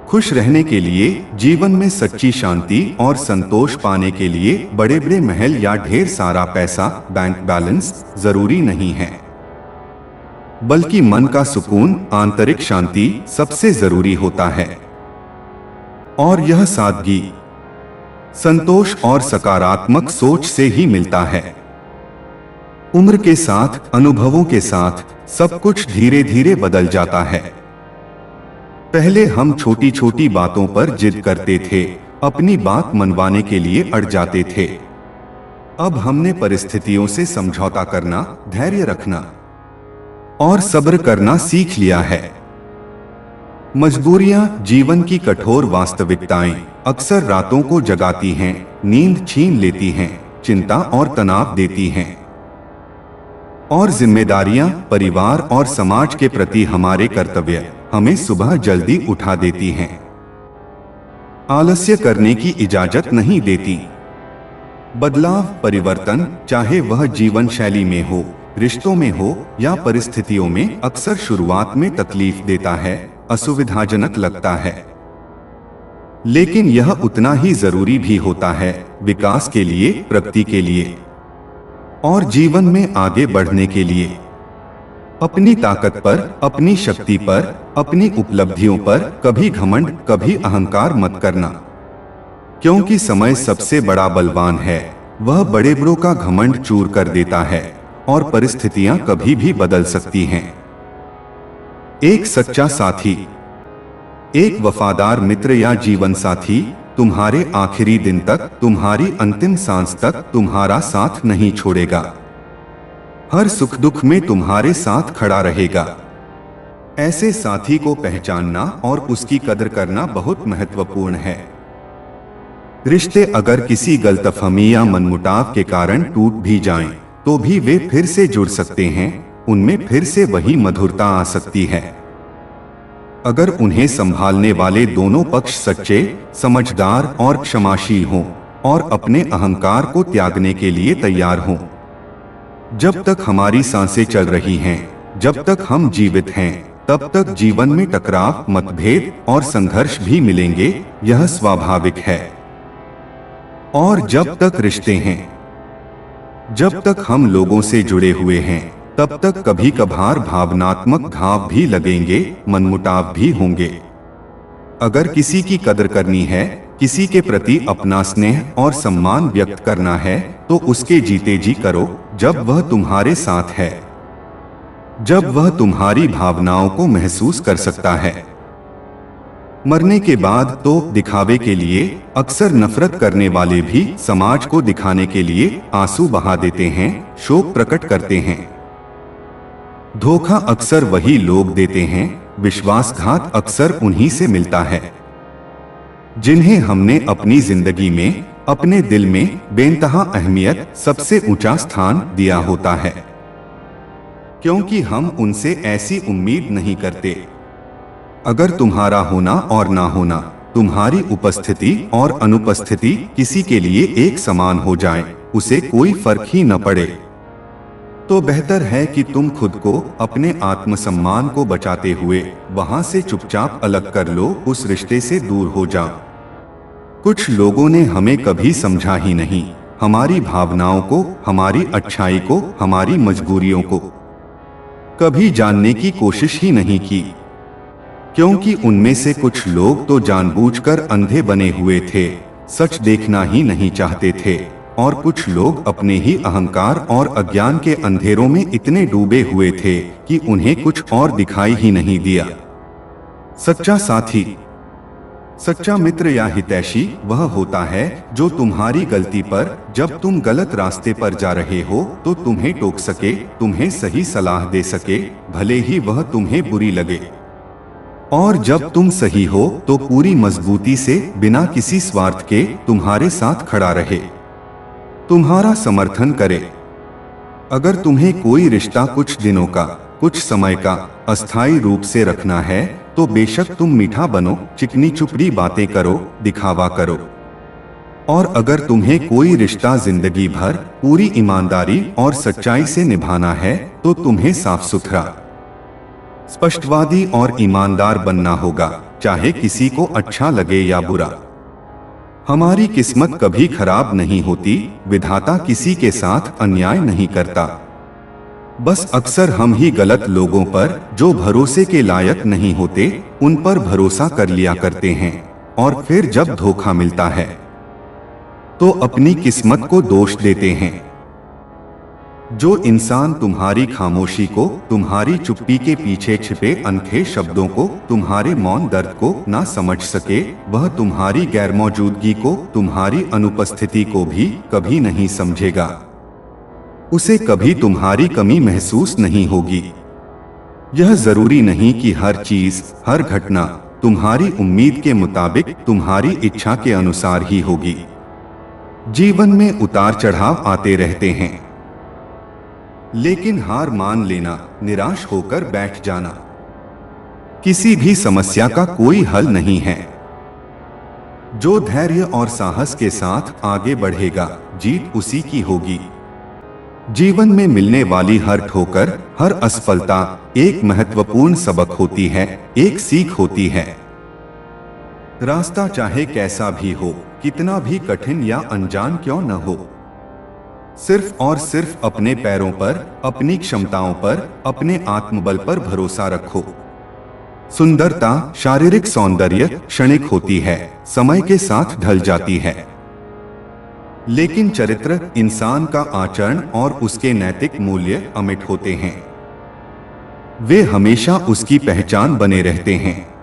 खुश रहने के लिए, जीवन में सच्ची शांति और संतोष पाने के लिए बड़े बड़े महल या ढेर सारा पैसा, बैंक बैलेंस जरूरी नहीं है, बल्कि मन का सुकून, आंतरिक शांति सबसे जरूरी होता है। और यह सादगी, संतोष और सकारात्मक सोच से ही मिलता है। उम्र के साथ, अनुभवों के साथ सब कुछ धीरे धीरे बदल जाता है। पहले हम छोटी छोटी बातों पर जिद करते थे, अपनी बात मनवाने के लिए अड़ जाते थे। अब हमने परिस्थितियों से समझौता करना, धैर्य रखना और सब्र करना सीख लिया है। मजबूरियां, जीवन की कठोर वास्तविकताएं अक्सर रातों को जगाती हैं, नींद छीन लेती हैं, चिंता और तनाव देती हैं। और जिम्मेदारियां, परिवार और समाज के प्रति हमारे कर्तव्य हमें सुबह जल्दी उठा देती हैं, आलस्य करने की इजाजत नहीं देती। बदलाव, परिवर्तन, चाहे वह जीवन शैली में हो, रिश्तों में हो या परिस्थितियों में, अक्सर शुरुआत में तकलीफ देता है, असुविधाजनक लगता है, लेकिन यह उतना ही जरूरी भी होता है, विकास के लिए, प्रगति के लिए और जीवन में आगे बढ़ने के लिए। अपनी ताकत पर, अपनी शक्ति पर, अपनी उपलब्धियों पर कभी घमंड, कभी अहंकार मत करना, क्योंकि समय सबसे बड़ा बलवान है। वह बड़े बड़ों का घमंड चूर कर देता है और परिस्थितियां कभी भी बदल सकती हैं। एक सच्चा साथी, एक वफादार मित्र या जीवन साथी तुम्हारे आखिरी दिन तक, तुम्हारी अंतिम सांस तक तुम्हारा साथ नहीं छोड़ेगा। हर सुख दुख में तुम्हारे साथ खड़ा रहेगा। ऐसे साथी को पहचानना और उसकी कदर करना बहुत महत्वपूर्ण है। रिश्ते अगर किसी गलतफहमी या मनमुटाव के कारण टूट भी जाएं, तो भी वे फिर से जुड़ सकते हैं। उनमें फिर से वही मधुरता आ सकती है अगर उन्हें संभालने वाले दोनों पक्ष सच्चे, समझदार और क्षमाशील हों और अपने अहंकार को त्यागने के लिए तैयार हों। जब तक हमारी सांसें चल रही हैं, जब तक हम जीवित हैं, तब तक जीवन में टकराव, मतभेद और संघर्ष भी मिलेंगे। यह स्वाभाविक है। और जब तक रिश्ते हैं, जब तक हम लोगों से जुड़े हुए हैं, तब तक कभी कभार भावनात्मक घाव भी लगेंगे, मनमुटाव भी होंगे। अगर किसी की कदर करनी है, किसी के प्रति अपना स्नेह और सम्मान व्यक्त करना है, तो उसके जीते जी करो, जब वह तुम्हारे साथ है, जब वह तुम्हारी भावनाओं को महसूस कर सकता है। मरने के बाद तो दिखावे के लिए अक्सर नफरत करने वाले भी समाज को दिखाने के लिए आंसू बहा देते हैं, शोक प्रकट करते हैं। धोखा अक्सर वही लोग देते हैं, विश्वासघात अक्सर उन्हीं से मिलता है, जिन्हें हमने अपनी जिंदगी में, अपने दिल में बेइंतहा अहमियत, सबसे ऊंचा स्थान दिया होता है, क्योंकि हम उनसे ऐसी उम्मीद नहीं करते। अगर तुम्हारा होना और ना होना, तुम्हारी उपस्थिति और अनुपस्थिति किसी के लिए एक समान हो जाए, उसे कोई फर्क ही न पड़े, तो बेहतर है कि तुम खुद को, अपने आत्मसम्मान को बचाते हुए वहां से चुपचाप अलग कर लो, उस रिश्ते से दूर हो जाओ। कुछ लोगों ने हमें कभी समझा ही नहीं, हमारी भावनाओं को, हमारी अच्छाई को, हमारी मजबूरियों को कभी जानने की कोशिश ही नहीं की, क्योंकि उनमें से कुछ लोग तो जानबूझकर अंधे बने हुए थे, सच देखना ही नहीं चाहते थे, और कुछ लोग अपने ही अहंकार और अज्ञान के अंधेरों में इतने डूबे हुए थे कि उन्हें कुछ और दिखाई ही नहीं दिया। सच्चा साथी, सच्चा मित्र या हितैषी वह होता है जो तुम्हारी गलती पर, जब तुम गलत रास्ते पर जा रहे हो, तो तुम्हें टोक सके, तुम्हें सही सलाह दे सके, भले ही वह तुम्हें बुरी लगे, और जब तुम सही हो तो पूरी मजबूती से, बिना किसी स्वार्थ के तुम्हारे साथ खड़ा रहे, तुम्हारा समर्थन करे। अगर तुम्हें कोई रिश्ता कुछ दिनों का, कुछ समय का, अस्थायी रूप से रखना है, तो बेशक तुम मीठा बनो, चिकनी चुपड़ी बातें करो, दिखावा करो। और अगर तुम्हें कोई रिश्ता जिंदगी भर पूरी ईमानदारी और सच्चाई से निभाना है, तो तुम्हें साफ सुथरा, स्पष्टवादी और ईमानदार बनना होगा, चाहे किसी को अच्छा लगे या बुरा। हमारी किस्मत कभी खराब नहीं होती, विधाता किसी के साथ अन्याय नहीं करता। बस अक्सर हम ही गलत लोगों पर, जो भरोसे के लायक नहीं होते, उन पर भरोसा कर लिया करते हैं, और फिर जब धोखा मिलता है तो अपनी किस्मत को दोष देते हैं। जो इंसान तुम्हारी खामोशी को, तुम्हारी चुप्पी के पीछे छिपे अनखे शब्दों को, तुम्हारे मौन दर्द को ना समझ सके, वह तुम्हारी गैरमौजूदगी को, तुम्हारी अनुपस्थिति को भी कभी नहीं समझेगा। उसे कभी तुम्हारी कमी महसूस नहीं होगी। यह जरूरी नहीं कि हर चीज, हर घटना तुम्हारी उम्मीद के मुताबिक, तुम्हारी इच्छा के अनुसार ही होगी। जीवन में उतार चढ़ाव आते रहते हैं, लेकिन हार मान लेना, निराश होकर बैठ जाना किसी भी समस्या का कोई हल नहीं है। जो धैर्य और साहस के साथ आगे बढ़ेगा, जीत उसी की होगी। जीवन में मिलने वाली हर ठोकर, हर असफलता एक महत्वपूर्ण सबक होती है, एक सीख होती है। रास्ता चाहे कैसा भी हो, कितना भी कठिन या अनजान क्यों न हो, सिर्फ और सिर्फ अपने पैरों पर, अपनी क्षमताओं पर, अपने आत्मबल पर भरोसा रखो। सुंदरता, शारीरिक सौंदर्य क्षणिक होती है, समय के साथ ढल जाती है। लेकिन चरित्र, इंसान का आचरण और उसके नैतिक मूल्य अमिट होते हैं। वे हमेशा उसकी पहचान बने रहते हैं।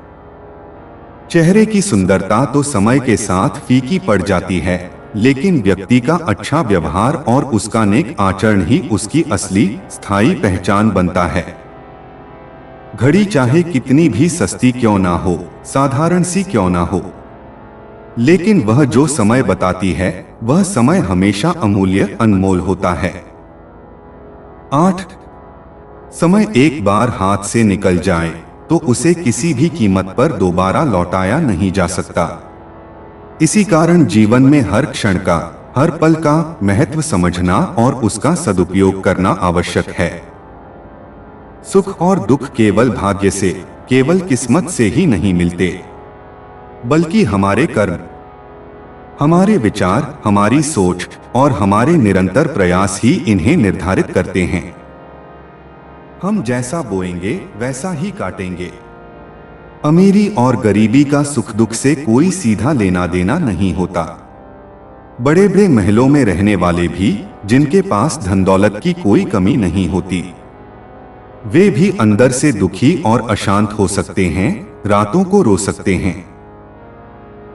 चेहरे की सुंदरता तो समय के साथ फीकी पड़ जाती है, लेकिन व्यक्ति का अच्छा व्यवहार और उसका नेक आचरण ही उसकी असली स्थायी पहचान बनता है। घड़ी चाहे कितनी भी सस्ती क्यों ना हो, साधारण सी क्यों ना हो, लेकिन वह जो समय बताती है, वह समय हमेशा अमूल्य अनमोल होता है। 8. समय एक बार हाथ से निकल जाए तो उसे किसी भी कीमत पर दोबारा लौटाया नहीं जा सकता। इसी कारण जीवन में हर क्षण का, हर पल का महत्व समझना और उसका सदुपयोग करना आवश्यक है। सुख और दुख केवल भाग्य से, केवल किस्मत से ही नहीं मिलते, बल्कि हमारे कर्म, हमारे विचार, हमारी सोच और हमारे निरंतर प्रयास ही इन्हें निर्धारित करते हैं। हम जैसा बोएंगे वैसा ही काटेंगे। अमीरी और गरीबी का सुख दुख से कोई सीधा लेना देना नहीं होता। बड़े बड़े महलों में रहने वाले भी, जिनके पास धन दौलत की कोई कमी नहीं होती, वे भी अंदर से दुखी और अशांत हो सकते हैं, रातों को रो सकते हैं।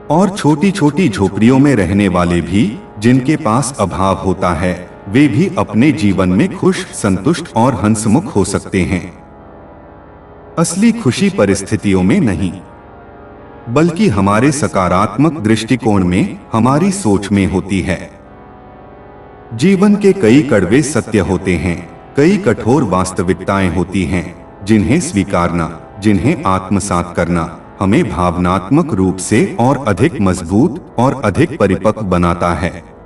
और छोटी छोटी झोपड़ियों में रहने वाले भी, जिनके पास अभाव होता है, वे भी अपने जीवन में खुश, संतुष्ट और हंसमुख हो सकते हैं। असली खुशी परिस्थितियों में नहीं, बल्कि हमारे सकारात्मक दृष्टिकोण में, हमारी सोच में होती है। जीवन के कई कड़वे सत्य होते हैं, कई कठोर वास्तविकताएं होती हैं, जिन्हें स्वीकारना, जिन्हें आत्मसात करना हमें भावनात्मक रूप से और अधिक मजबूत और अधिक परिपक्व बनाता है।